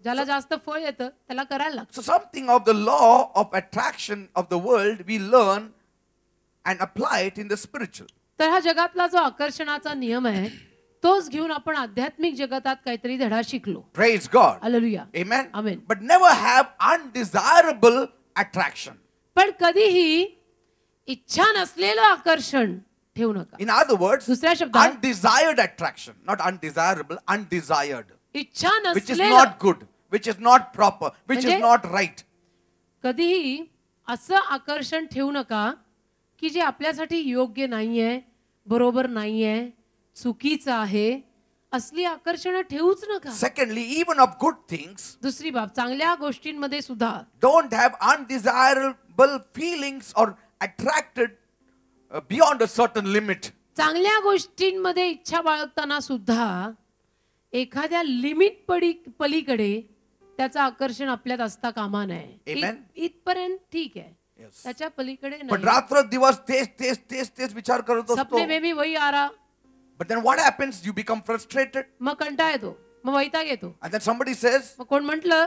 ज्याला जास्त फळ येतं त्याला करायला लागतं. So something of the law of attraction of the world we learn and apply it in the spiritual. तर हा जगातला जो आकर्षणाचा नियम आहे तोच घेऊन आपण आध्यात्मिक जगतात काहीतरी धडा शिकलो. Praise God. Hallelujah. Amen. Amen. But never have undesirable attraction. पण कधीही इच्छा नसलेलं आकर्षण ठेवू नका. In other words, दुसऱ्या शब्दात undesired attraction, not undesirable, undesired, इच्छा which is नसलेलं not good, which is not proper, which is म्हणजे- not right. कधीही असं आकर्षण ठेवू नका की जे आपल्यासाठी योग्य नाहीये, बरोबर नाहीये, चुकीचं आहे. असली आकर्षण ठेवूच नका. Secondly, even of good things, दुसरी बाब, चांगल्या गोष्टींमध्ये सुद्धा don't have undesirable feelings or attracted beyond a certain limit. चांगल्या गोष्टींमध्ये इच्छा बाळगताना सुद्धा एखाद्या लिमिट पलीकडे त्याचं आकर्षण आपल्यात असता कामा नये. Amen. इथपर्यंत ठीक आहे, Yes. त्याच्या पलीकडे But नाही. रात्र दिवस तेच विचार करत सपने असतो. में भी वही आ रहा. But then what happens? You become frustrated. मग कंटाळा येतो, मग वैताग येतो. And then somebody says, मग कोण म्हटलं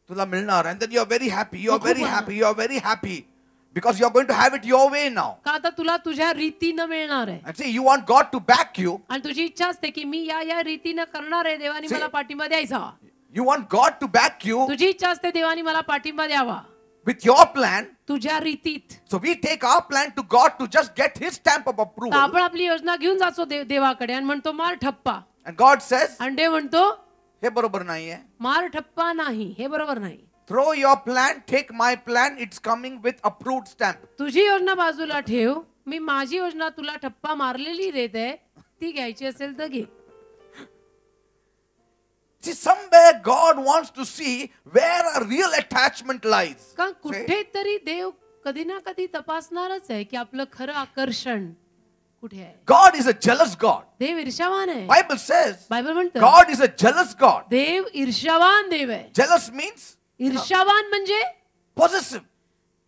तुला मिळणार. And then you are very happy. You are खूप very Anand. happy. You are very happy. Because you are going to have it your way now. का आता तुला तुझ्या रीतीनं मिळणार आहे. And see, you want God to back you. आणि तुझी इच्छा असते की मी या रीतीनं करणार आहे, देवानी मला पाठिंबा द्यायचा. You want God to back you तुझी इच्छा असते देवानी मला पाठिंबा द्यावा with your plan. तुझ्या रीतीत. So we take our plan to God to just get His stamp of तर approval. आपण आपली योजना घेऊन जातो देवाकडे आणि म्हणतो मार ठप्पा. And God says, आणि देव म्हणतो हे बरोबर नाहीये. मार ठप्पा नाही, हे बरोबर नाही. Throw your plan, take my plan. It's coming with approved stamp. तुझी योजना बाजूला ठेव, मी माझी योजना तुला ठप्पा मारलेली देते, ती घ्यायची असेल तर घे. See, somewhere God wants to see where a real attachment lies. का कुठेतरी देव कधी ना कधी तपासणारच आहे की आपलं खरं आकर्षण कुठे आहे. God is a jealous God. देव ईर्ष्यावान आहे. Bible says बायबल म्हणतं God is a jealous God. देव ईर्ष्यावान देव आहे. Jealous means ईर्ष्यावान म्हणजे possessive.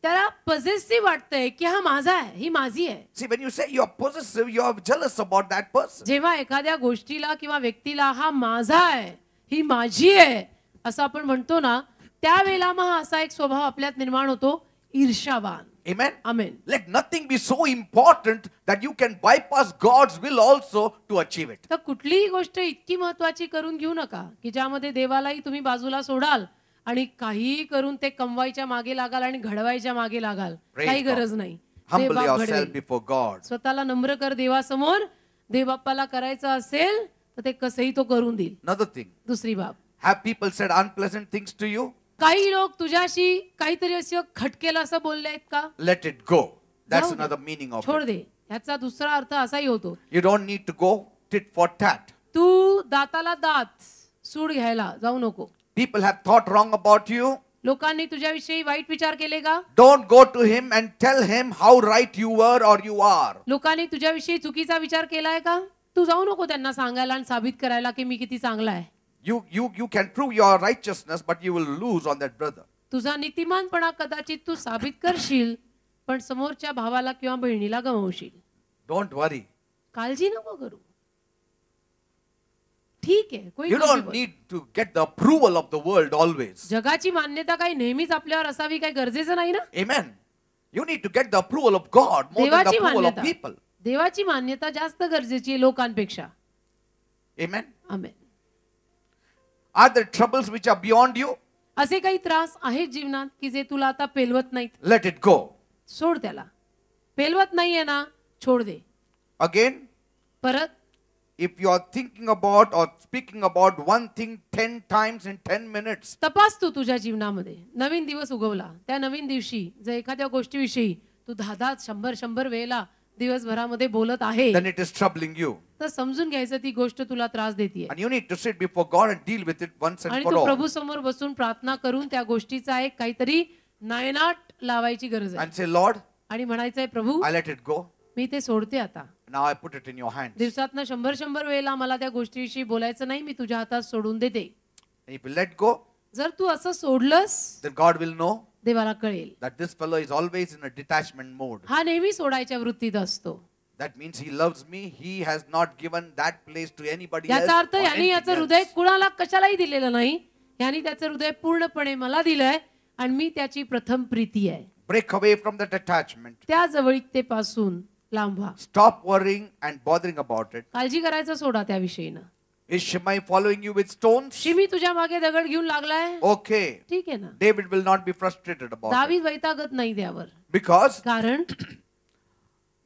त्याला पॉझेसिव्ह वाटतंय की हा माझा आहे, ही माझी आहे. See, when you say you are possessive, you are jealous about that person. जेव्हा एखाद्या गोष्टीला किंवा व्यक्तीला हा माझा आहे, ही माझी आहे असं आपण म्हणतो ना, त्यावेळेला मग असा एक स्वभाव आपल्यात निर्माण होतो, ईर्ष्यावान. Amen. Amen. Let nothing be so important that you can bypass God's will also to achieve it. तर कुठलीही गोष्ट इतकी महत्वाची करून घेऊ नका की ज्यामध्ये देवालाही तुम्ही बाजूला सोडाल आणि काहीही करून ते कमवायच्या मागे लागाल आणि घडवायच्या मागे लागाल. Praise काही God. गरज नाही. Humble देव बाप yourself घडवेल. before God. स्वतःला नम्र कर देवासमोर. देवबाप्पाला करायचं असेल तर ते कसंही तो करून देईल. Another thing, दुसरी बाब, have people said unpleasant things to you? काही लोक तुझ्याशी काहीतरी असं खटकेलं असं बोलले आहेत का? Let it go. That's जाऊ दे. another meaning of छोड it. दे. ह्याचा दुसरा अर्थ असाही होतो, You don't need to go tit for tat. तू दाताला दात सूड घ्यायला जाऊ नको. People have thought wrong about you. लोकांनी तुझ्याविषयी वाईट विचार केले का? Don't go to him and tell him how right you were or you are. लोकांनी तुझ्याविषयी चुकीचा विचार केलाय का? तू जाऊ नको त्यांना सांगायला आणि साबित करायला की मी किती चांगला आहे. You can prove your righteousness, but you will lose on that brother. तुझा नीतिमानपणा कदाचित तू साबित करशील, पण समोरच्या भावाला किंवा बहिणीला गमावशील. Don't worry. काळजी नको करू. ठीक आहे, कोई You गोष्ट don't बोल. need to get the approval of the world always. जगाची मान्यता काही नेहमीच आपल्यावर असावी काही गरजेचं नाही ना. Amen. You need to get the approval of God more than the देवाची approval of मान्यता, people. देवाची मान्यता जास्त गरजेची आहे लोकांपेक्षा. Amen. Amen. Are there troubles which are beyond you? असे काही त्रास आहेत जीवनात की जे तुला आता पेलवत नाहीत? Let it go. सोड त्याला. पेलवत नाहीये ना, छोड दे. Again, परत if you are thinking about or speaking about one thing 10 times in 10 minutes, तपास तू तुझ्या जीवनामध्ये. नवीन दिवस उगवला, त्या नवीन दिवशी जर एखाद्या गोष्टीविषयी तू 10 100 वेळेला दिवसभरामध्ये बोलत आहे, then it is troubling you. तर समजून घ्यायचं ती गोष्ट तुला त्रास देते. And you need to sit before God and deal with it once and आणि for तू all. प्रभू समोर बसून प्रार्थना करून त्या गोष्टीचा एक काहीतरी नायनाट लावायची गरज आहे. And say, Lord, आणि म्हणायचंय, प्रभू I let it go. मी ते सोडते आता. Now I put it in your hands. दिवसातनं 100 वेळेला मला त्या गोष्टीविषयी बोलायचं नाही, मी तुझ्या हातात सोडून देते. And if you let go, जर तू असं सोडलंस, then God will know देवाला कळेल that this fellow is always in a detachment mode. हा नेहमी सोडायच्या वृत्तीत असतो. That means he loves me. He has not given that place to anybody else. याचा अर्थ or यांनी anything याचं else. हृदय कुणाला कशालाही दिलेलं नाही. यांनी त्याचं हृदय पूर्णपणे मला दिलंय आणि मी त्याची प्रथम प्रीती आहे. Break away from that attachment. त्या जवळीकतेपासून लांब व्हा. Stop worrying and bothering about it. काळजी करायचं सोडा त्याविषयीनं. Is Shimei following you with stones? शिमी तुझ्या मागे दगड घेऊन लागलाय, Okay. ठीक आहे ना. David will not be frustrated about it. दावीद वैतागत नाही त्यावर. Because कारण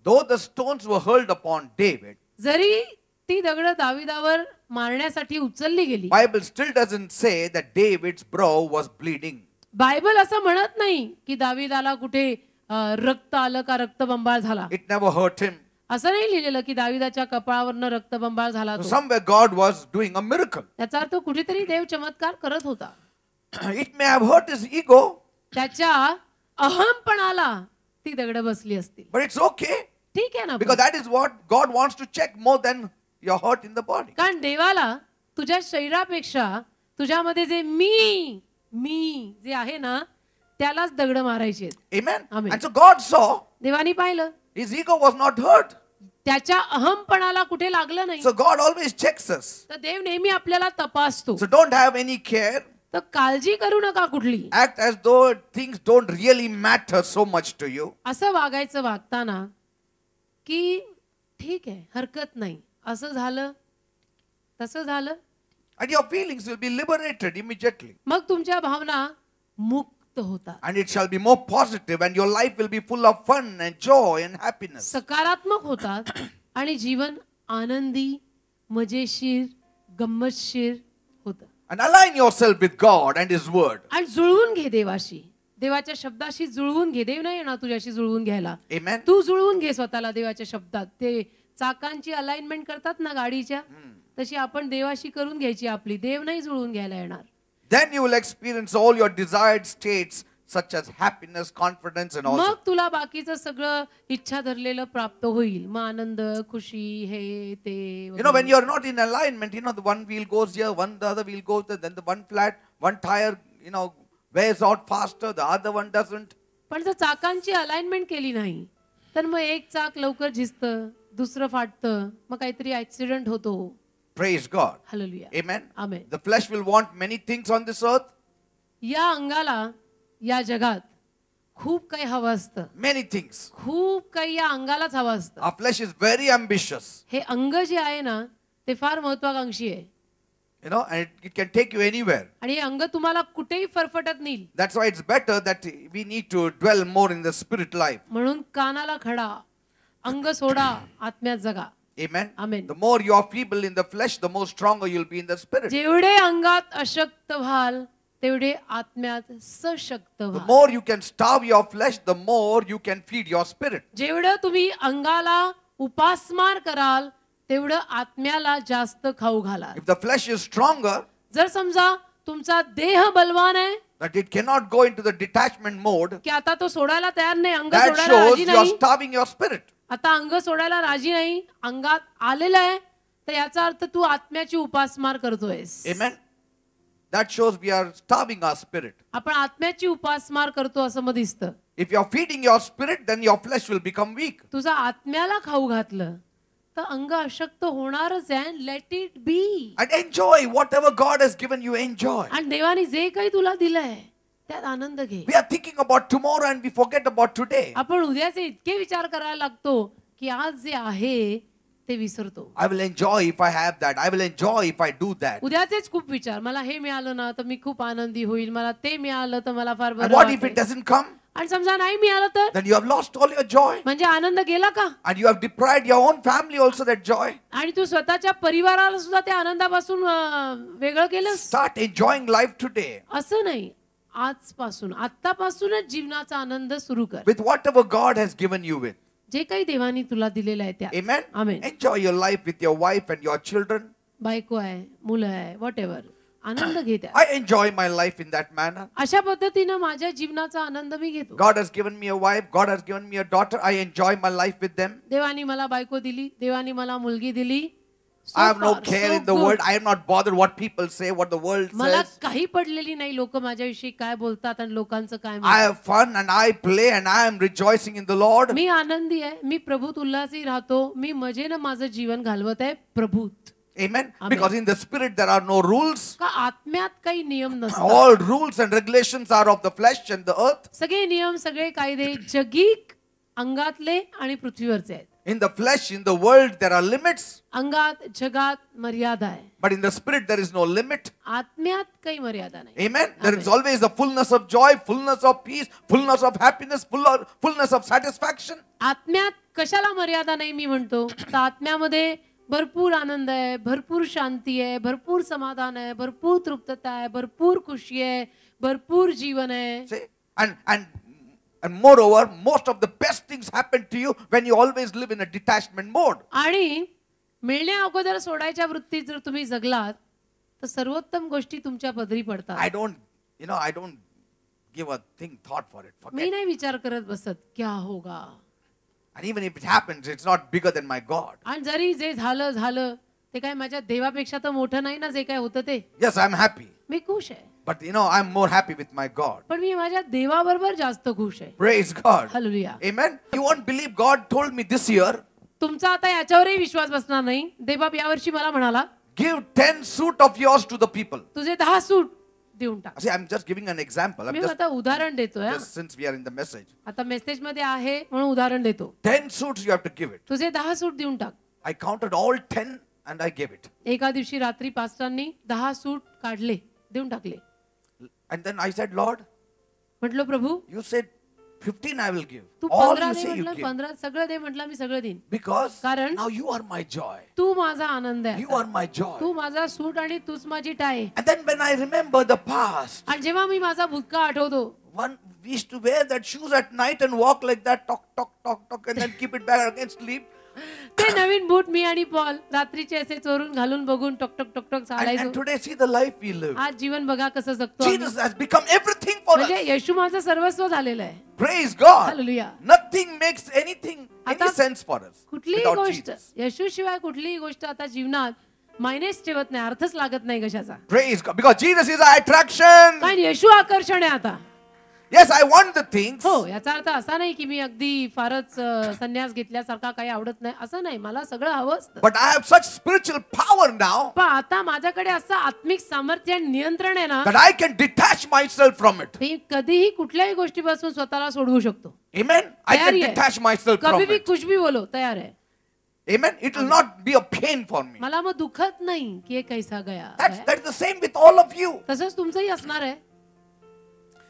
though the stones were hurled upon David, जरी ती दगड दाविदावर मारण्यासाठी उचलली गेली, Bible still doesn't say that David's brow was bleeding. Bible असं म्हणत नाही की दाविदाला कुठे रक्त आलं का रक्तबंबाळ झाला. It never hurt him. असं नाही लिहिलेलं की दाविदाच्या कपाळावरनं रक्तबंबाळ झाला So तो. somewhere God was doing a miracle. त्याचा अर्थ कुठेतरी देव चमत्कार करत होता. It may have hurt his ego, त्याच्या अहमपणाला ती दगड बसली असतील. but it's okay. ठीक आहे ना. Because that is what God wants to check more than your hurt in the body. कारण देवाला तुझ्या शरीरापेक्षा तुझ्यामध्ये जे मी जे आहे ना त्यालाच दगड मारायचे. Amen. Amen. And so God saw देवानी पाहिलं his ego was not hurt. त्याच्या अहमपणाला कुठे लागलं नाही. So God always checks us. तर देव नेहमी आपल्याला तपासतो. So don't have any care. तर काळजी करू नका कुठली. Act as though things don't really matter so much to you. असं वागायचं वागताना की ठीक आहे, हरकत नाही, असं झालं तसं झालं, And your feelings will be liberated immediately. मग तुमच्या भावना मुक्त होतात. And it shall be more positive and your life will be full of fun and joy and happiness. सकारात्मक होतात आणि जीवन आनंदी, मजेशीर, गंमतशीर होतं. And align yourself with God and His Word. आणि जुळवून घे देवाशी, देवाच्या शब्दाशी जुळवून घे. देव नाही येणार तुझ्याशी जुळवून घ्यायला. Amen. तू जुळवून घे स्वतःला देवाच्या शब्दात. ते चाकांची अलाइनमेंट करतात ना गाडीच्या, तशी आपण देवाशी करून घ्यायची आपली. देव नाही जुळवून घ्यायला येणार. Then you will experience all your desired states such as happiness, confidence and all. मग तुला बाकीचं सगळं इच्छा धरलेलं प्राप्त होईल. मग आनंद, खुशी, हे ते. You know, when you are not in alignment, you know, the one wheel goes here, the other wheel goes there, then the one flat, one tire, you know, wears out faster, the other one doesn't. पण जर चाकांची alignment केली नाही तर मग एक चाक लवकर झिजतं, दुसरं फाटतं, मग काहीतरी ऍक्सिडेंट होतो. Praise God. Hallelujah. Amen. Amen. The flesh will want many things on this earth. या अंगाला या जगात खूप काही हवं असतं. Many things. खूप काही या अंगालाच हवं असतं. Our flesh is very ambitious. हे अंग जे आहे ना ते फार महत्वाकांक्षी आहे. You know, and it can take you anywhere. आणि हे अंग तुम्हाला कुठेही फरफटत नेईल. That's why it's better that we need to dwell more in the spirit life. म्हणून कानाला खडा, अंग सोडा, आत्म्यात जगा. Amen. Amen. The more you are feeble in the flesh, the more stronger you'll be in the spirit. जेवढे अंगात अशक्त व्हाल तेवढे आत्म्यात सशक्त The व्हाल. more you can starve your flesh, the more you can feed your spirit. जेवढं तुम्ही अंगाला उपासमार कराल तेवढं आत्म्याला जास्त खाऊ घालाल. If the flesh is stronger, जर समजा तुमचा देह बलवान आहे that it cannot go into the detachment mode, की आता तो सोडायला तयार नाही, अंग that सोडायला shows राजी you are नाही, starving your spirit. आता अंग सोडायला राजी नाही, अंगात आलेलं आहे, तर याचा अर्थ तू आत्म्याची उपासमार करतोयस. Amen. That shows we are starving our spirit. आपण आत्म्याची उपासमार करतो असं मग दिसतं. If you are feeding your spirit, then your flesh will become weak. तुझा आत्म्याला खाऊ घातलं तर अंग अशक्त होणारच आहे. Let it be. And enjoy whatever God has given you, enjoy. आणि देवाने जे काही तुला दिलंय त्यात आनंद घे. We are thinking about tomorrow and we forget about today. आपण उद्याचे इतके विचार करायला लागतो की आज जे आहे ते विसरतो. I will enjoy if I have that. I will enjoy if I do that. उद्याचेच खूप विचार. मला हे मिळालं ना तर मी खूप आनंदी होईल, मला ते मिळालं तर मला फार And बरं what if it वाटेल. doesn't come? आणि समजा नाही मिळालं तर Then you have lost all your joy. म्हणजे आनंद गेला का? And you have deprived your own family also that joy. आणि तू स्वतःच्या परिवाराला सुद्धा त्या आनंदापासून वेगळं केलंस. Start enjoying life today असं नाही, आजपासून आत्तापासूनच जीवनाचा आनंद सुरू कर. with whatever God has given you with. जे काही देवानी तुला दिलेलं आहे त्या. Amen. Amen. Enjoy your life with your wife and your children. बायको आहे, मुलं आहे, व्हॉट एव्हर, आनंद घे त्या. I enjoy my life in that manner. अशा पद्धतीनं माझ्या जीवनाचा आनंद मी घेतो. God has given me a wife. God has given me a daughter. I enjoy my life with them. देवानी मला बायको दिली, देवानी मला मुलगी दिली. So I have no far, care so in the good. world. I am not bothered what people say, what the world मला says. काही पडलेली नाही लोक माझ्याविषयी काय बोलतात आणि लोकांचं काय I म्हणतात. have fun and I play and I am rejoicing in the Lord. मी आनंदी आहे, मी प्रभूत उल्हासी राहतो, मी मजेनं माझं जीवन घालवत आहे प्रभूत. Amen. Amen. Because in the spirit there are no rules. का आत्म्यात काही नियम नसतात. All rules and regulations are of the flesh and the earth. सगळे नियम सगळे कायदे जगिक अंगातले आणि पृथ्वीवरचे आहेत. In the flesh, in the world, there are limits. अंगात जगात मर्यादा आहे, But in the spirit, there is no limit. आत्म्यात काही मर्यादा नाही. Amen. There is Amen. always the fullness of joy, fullness of peace, fullness of happiness, fullness of satisfaction. आत्म्यात कशाला मर्यादा नाही मी म्हणतो तर आत्म्यामध्ये भरपूर आनंद आहे, भरपूर शांती आहे, भरपूर समाधान आहे, भरपूर तृप्तता आहे, भरपूर खुशी आहे, भरपूर जीवन आहे. See? And moreover, most of the best things happen to you when you always live in a detachment mode. आणि मिळण्या अगोदर सोडायच्या वृत्तीत जर तुम्ही जगलात तर सर्वोत्तम गोष्टी तुमच्या पदरी पडतात. I don't give a thought for it. Me Forget. नाही विचार करत बसत क्या होगा. And even if it happens, it's not bigger than my God. आणि जरी जे झालं ते काय माझ्या देवापेक्षा तर मोठं नाही ना जे काय होतं ते. Yes, I'm happy. मी खुश आहे, But I'm more happy with my God. पण मी माझ्या देवाबरोबर जास्त खुश आहे. Praise God. Hallelujah. Amen. You won't believe God told me this year, तुमचा आता याच्यावरही विश्वास बसणार नाही. देवबाप यावर्षी मला म्हणाला give 10 suit of yours to the people. तुझे 10 सूट देऊन टाक. See, I'm just giving an example. मी आता उदाहरण देतोय हा. Just since we are in the message. आता मेसेज मध्ये आहे म्हणून उदाहरण देतो. 10 suits you have to give it. तुझे 10 सूट देऊन टाक. I counted all 10 and I gave it. एका दिवशी रात्री पास्टरांनी 10 सूट काढले, देऊन टाकले. And then I said, Lord, म्हटलं प्रभू you said 15 I will give. Tu All 15 you they say you म्हटलं, give. 15 सगळं दे म्हटलं, मी सगळं देईन. Because कारण now you are my joy. तू माझा आनंद आहे You आता. are my joy. तू माझा सूट आणि तूच माझी tie. And then when I remember the past, आणि जेव्हा मी माझा भूतकाळ आठवतो, we used to wear that shoes at night and walk like that, talk, talk, talk, talk, and then keep it back again, sleep. ते नवीन बूट मी आणि Paul रात्रीचे असे चोरून घालून बघून टक टक टक टक And चालायचो. today, see the life we live. आज जीवन बघा कसं जगतो आम्ही. Jesus has become everything for म्हणजे us. येशू माझं सर्वस्व झालेलं आहे. Praise God. Hallelujah. Nothing makes any आता sense for us कुठलीही without गोष्ट Jesus. येशू शिवाय कुठलीही गोष्ट आता जीवनात मायनेस ठेवत नाही, अर्थच लागत नाही कशाचा. Praise God. Because Jesus is our attraction. कारण येशू आकर्षण आहे आता. Yes, I want the things. हो, याचा अर्थ असा नाही की मी अगदी फारच संन्यास घेतल्यासारखा काही आवडत नाही असं नाही, मला सगळं हवं असतं. But I have such spiritual power now पण आता माझ्याकडे असं आत्मिक सामर्थ्य आणि नियंत्रण आहे ना, that I can detach myself from it. मी कधीही कुठल्याही गोष्टीपासून स्वतःला सोडवू शकतो. Amen. I can तयारी आहे. detach myself from कभी भी it. कुछ भी बोलो, तयार आहे. Amen. It will not be a pain for me. मला मग दुखत नाही की हे कैसा गया. That's the same with all of you. तसंच तुमचंही असणार आहे.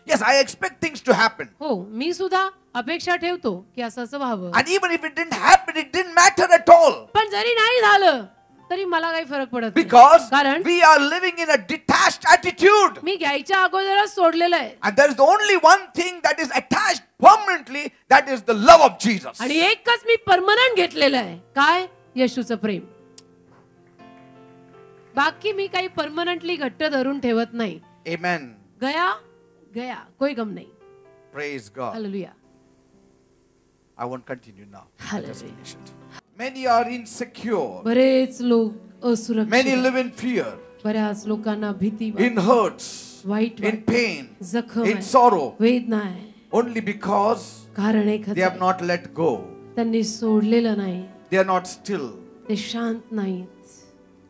Yes, I expect things to happen. हो, मी सुद्धा अपेक्षा ठेवतो की असं असं व्हावं. And even if it didn't happen, it didn't matter at all. पण जरी जरी नाही झालं तरी मला काही फरक पडत नाही. Because कारण we are living in a detached attitude. मी घ्यायच्या अगोदरच सोडलेलं आहे. And there is only one thing that is attached permanently, that is the love of Jesus. आणि एकच मी परमनंट घेतलेलं आहे. काय? येशूचं प्रेम. बाकी मी काही परमनंटली घट्ट धरून ठेवत नाही. Amen. गया गया, कोई गम नाही. Praise God. Hallelujah. I won't continue now. I just Hallelujah. finished. Many are insecure. बरेच लोक Many असुरक्षित, live in fear, बऱ्याच लोकांना भीती, in hurts, वाईट in pain, जखम in आहे, sorrow, वेदना आहे. only because कारण एकच they have आहे. not let go. त्यांनी सोडलेलं नाही. They are not still. ते शांत नाहीत.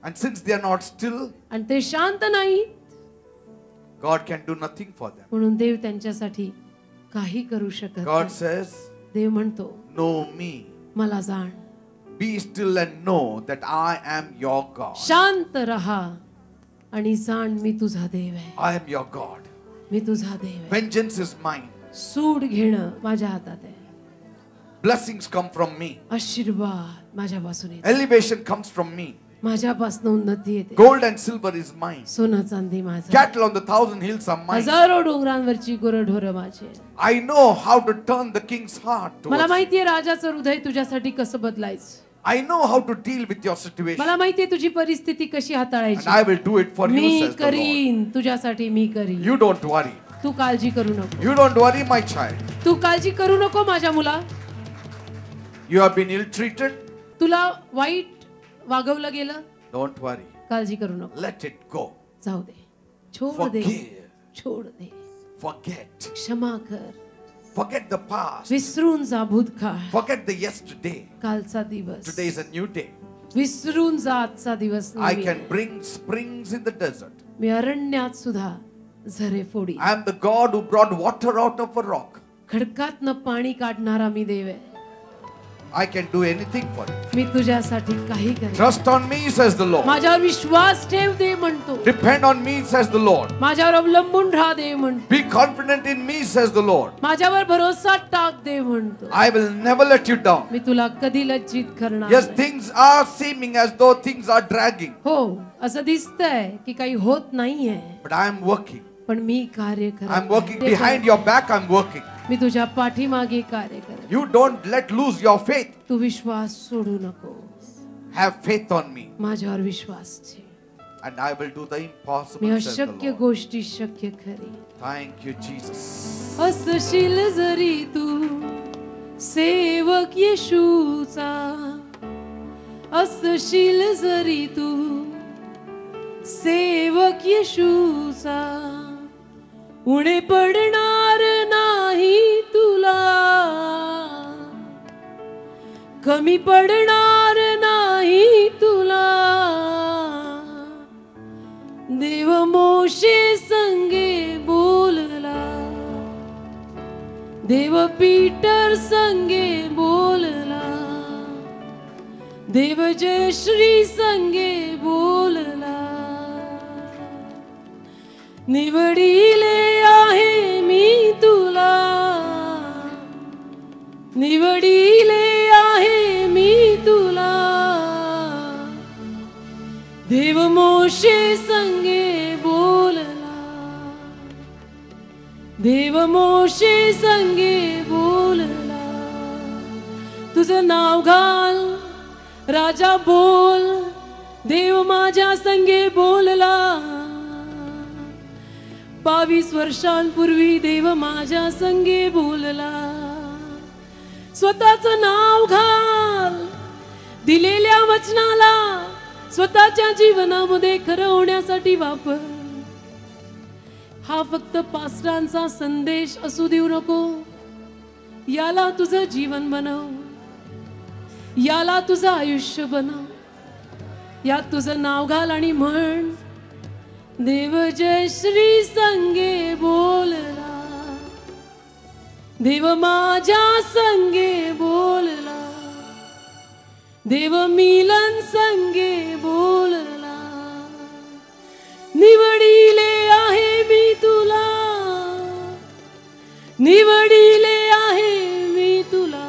And since they are not still, आणि ते शांत नाहीत God can do nothing for them. म्हणून देव त्यांच्यासाठी काही करू शकत God नाही. says, देव म्हणतो know me. मला जाण, Be still and know that I am your God. शांत रहा आणि जाण मी तुझा देव आहे. I am your God. मी तुझा देव आहे. Vengeance is mine. सूड घेणं माझ्या हातात आहे. Blessings come from me. आशीर्वाद माझ्यापासून येतो. Elevation comes from me. माझ्यापासून उन्नती येते. Gold and silver is mine. सोनं चांदी माझं. Cattle on the 1,000 hills are mine. हजारो डोंगरांवरची गुरढोरं माझी. I know how to turn the king's heart मला towards you. माहितीये राजाचं हृदय तुझ्यासाठी कसं बदलायचं. I know how to deal with your situation. मला माहितीये तुझी परिस्थिती कशी And हाताळायची. I will do it for you, me says the Lord. करीन, तुझ्यासाठी मी करीन. You don't worry. तू काळजी करू नको. You don't worry, my child. तू काळजी करू नको माझ्या मुला. You have been ill-treated. तुला वाईट वागवलं गेलं. Don't worry. काळजी करू नको. Let it go. जाऊ दे. छोड दे. Forgive. छोड दे. Forget. क्षमा कर. Forget the past. विसरून जा भूतकाळ. Forget the yesterday. कालचा दिवस. Today is a new day. विसरून जा आजचा दिवस. I नवीन can आहे. bring springs in the desert. मी अरण्यात सुद्धा झरे फोडी. I am the God who brought water out of a rock. खडकातनं पाणी काढणारा मी देव आहे. I can do anything for you. मी तुझ्यासाठी काही करेन. Trust on me, says the Lord. माझ्यावर विश्वास ठेव देव म्हणतो. Depend on me, says the Lord. माझ्यावर अवलंबून राहा देव म्हणतो. Be confident in me, says the Lord. माझ्यावर भरोसा टाक देव म्हणतो. I will never let you down. मी तुला कधी लज्जित करणार Yes, नाही. things are seeming as though things are dragging, हो, असं दिसतंय की काही होत नाहीये, but I am working. पण मी कार्य I'm करत working आहे. behind your back. I'm working. मी तुझ्या पाठीमागे कार्य करत. You don't let lose your faith. तू विश्वास सोडू नको. Have faith on me, माझ्यावर विश्वास ठेव. and I will do the me impossible, says the अशक्य Lord. गोष्टी शक्य करी. Thank you, Jesus. असशील जरी तू सेवक येशूचा, असशील जरी तू सेवक येशूचा, उणे पडणार नाही तुला, कमी पडणार नाही तुला. देव मोशे संगे बोलला, देव पीटर संगे बोलला, देव जयश्री संगे बोलला. निवडिले आहे मी तुला, निवडिले आहे मी तुला. देव मोशे संगे बोलला, देव मोशे संगे बोलला. तुझं नाव घाल राजा बोल, देव माझ्या संगे बोलला. 22 वर्षांपूर्वी देव माझ्या संगे बोलला. स्वतःचं नाव घाल, दिलेल्या वचनाला स्वतःच्या जीवनामध्ये खरं होण्यासाठी वापर. हा फक्त पास्टरांचा संदेश असू देऊ नको. याला तुझं जीवन बनव, याला तुझं आयुष्य बनव. यात तुझं नाव घाल आणि म्हण, देव जयश्री संगे बोलला, देव माझ्या संगे बोलला, देव मिलन संगे बोलला. निवडिले आहे मी तुला, निवडिले आहे मी तुला,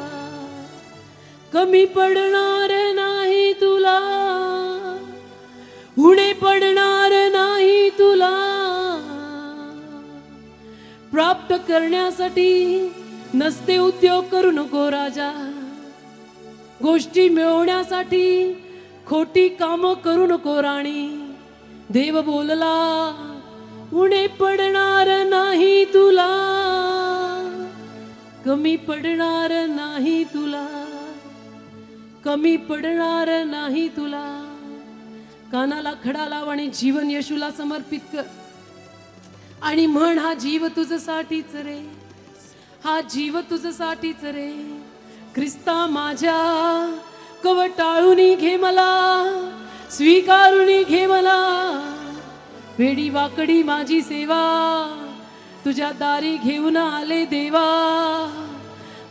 कमी पडणार नाही तुला. करण्यासाठी नसते उद्योग करू नको राजा. गोष्टी मिळवण्यासाठी खोटी काम करू नको राणी. देव बोलला उणे पडणार नाही तुला, कमी पडणार नाही तुला, कमी पडणार नाही तुला. कानाला खडा लाव आणि जीवन येशूला समर्पित कर आणि म्हण, हा जीव तुझ्यासाठीच रे, हा जीव तुझ्यासाठीच रे. ख्रिस्ता माझ्या कवटाळून घे मला, स्वीकारून घे मला. वेडी वाकडी माझी सेवा तुझ्या दारी घेऊन आले देवा.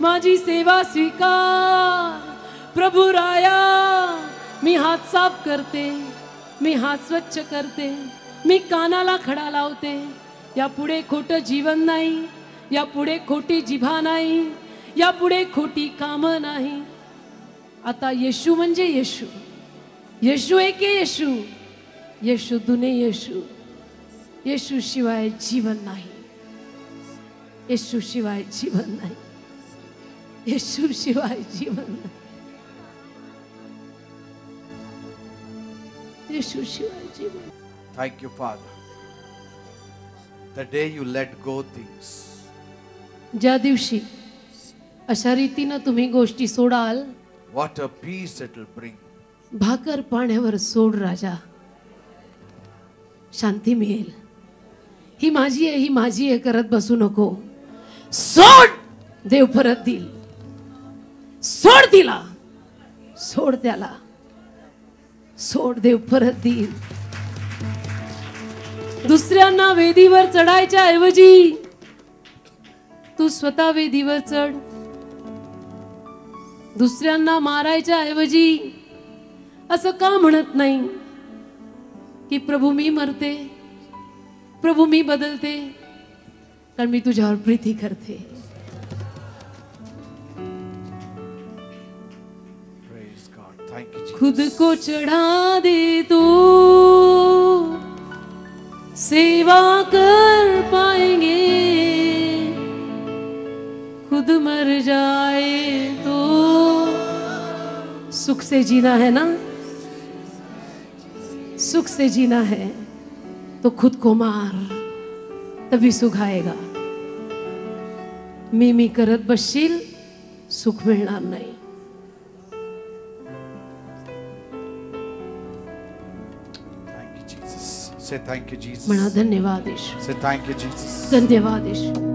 माझी सेवा स्वीकार प्रभू राया. मी हात साफ करते, मी हात स्वच्छ करते, मी कानाला खडा लावते. यापुढे खोटं जीवन नाही, यापुढे खोटी जिभा नाही, यापुढे खोटी कामं नाही. आता येशू म्हणजे येशू, येशू एके येशू, येशू दुने येशू. येशू शिवाय जीवन नाही, येशू शिवाय जीवन नाही, येशू शिवाय जीवन नाही, येशू शिवाय जीवन. Thank you, Father. The day you let go things. ज्या दिवशी अशा रीतीनं तुम्ही गोष्टी सोडाल, What a peace it will bring. भाकर पाण्यावर सोड राजा, शांती मिळेल. ही माझी आहे, ही माझी आहे करत बसू नको. सोड, देव परत देईल. सोड तिला, सोड त्याला, सोड, देव परत देईल. दुसऱ्यांना वेदीवर चढायच्या ऐवजी तू स्वतः वेदीवर चढ. दुसऱ्यांना मारायच्या ऐवजी असं का म्हणत नाही की प्रभू मी मरते, प्रभू मी बदलते, कारण मी तुझ्यावर प्रीती करते. Praise God. Thank you, Jesus. खुद को चढ़ा दे तो सेवा कर पाएंगे, खुद मर जाए तो सुख से जीना है ना, सुख से जीना है तो खुद को मार, तभी सुख आएगा. मी करत बसशील, सुख मिळणार नाही. Thank you, Jesus. Say thank you, Jesus. म्हणा धन्यवाद येशू, Say thank you, Jesus. धन्यवाद येशू.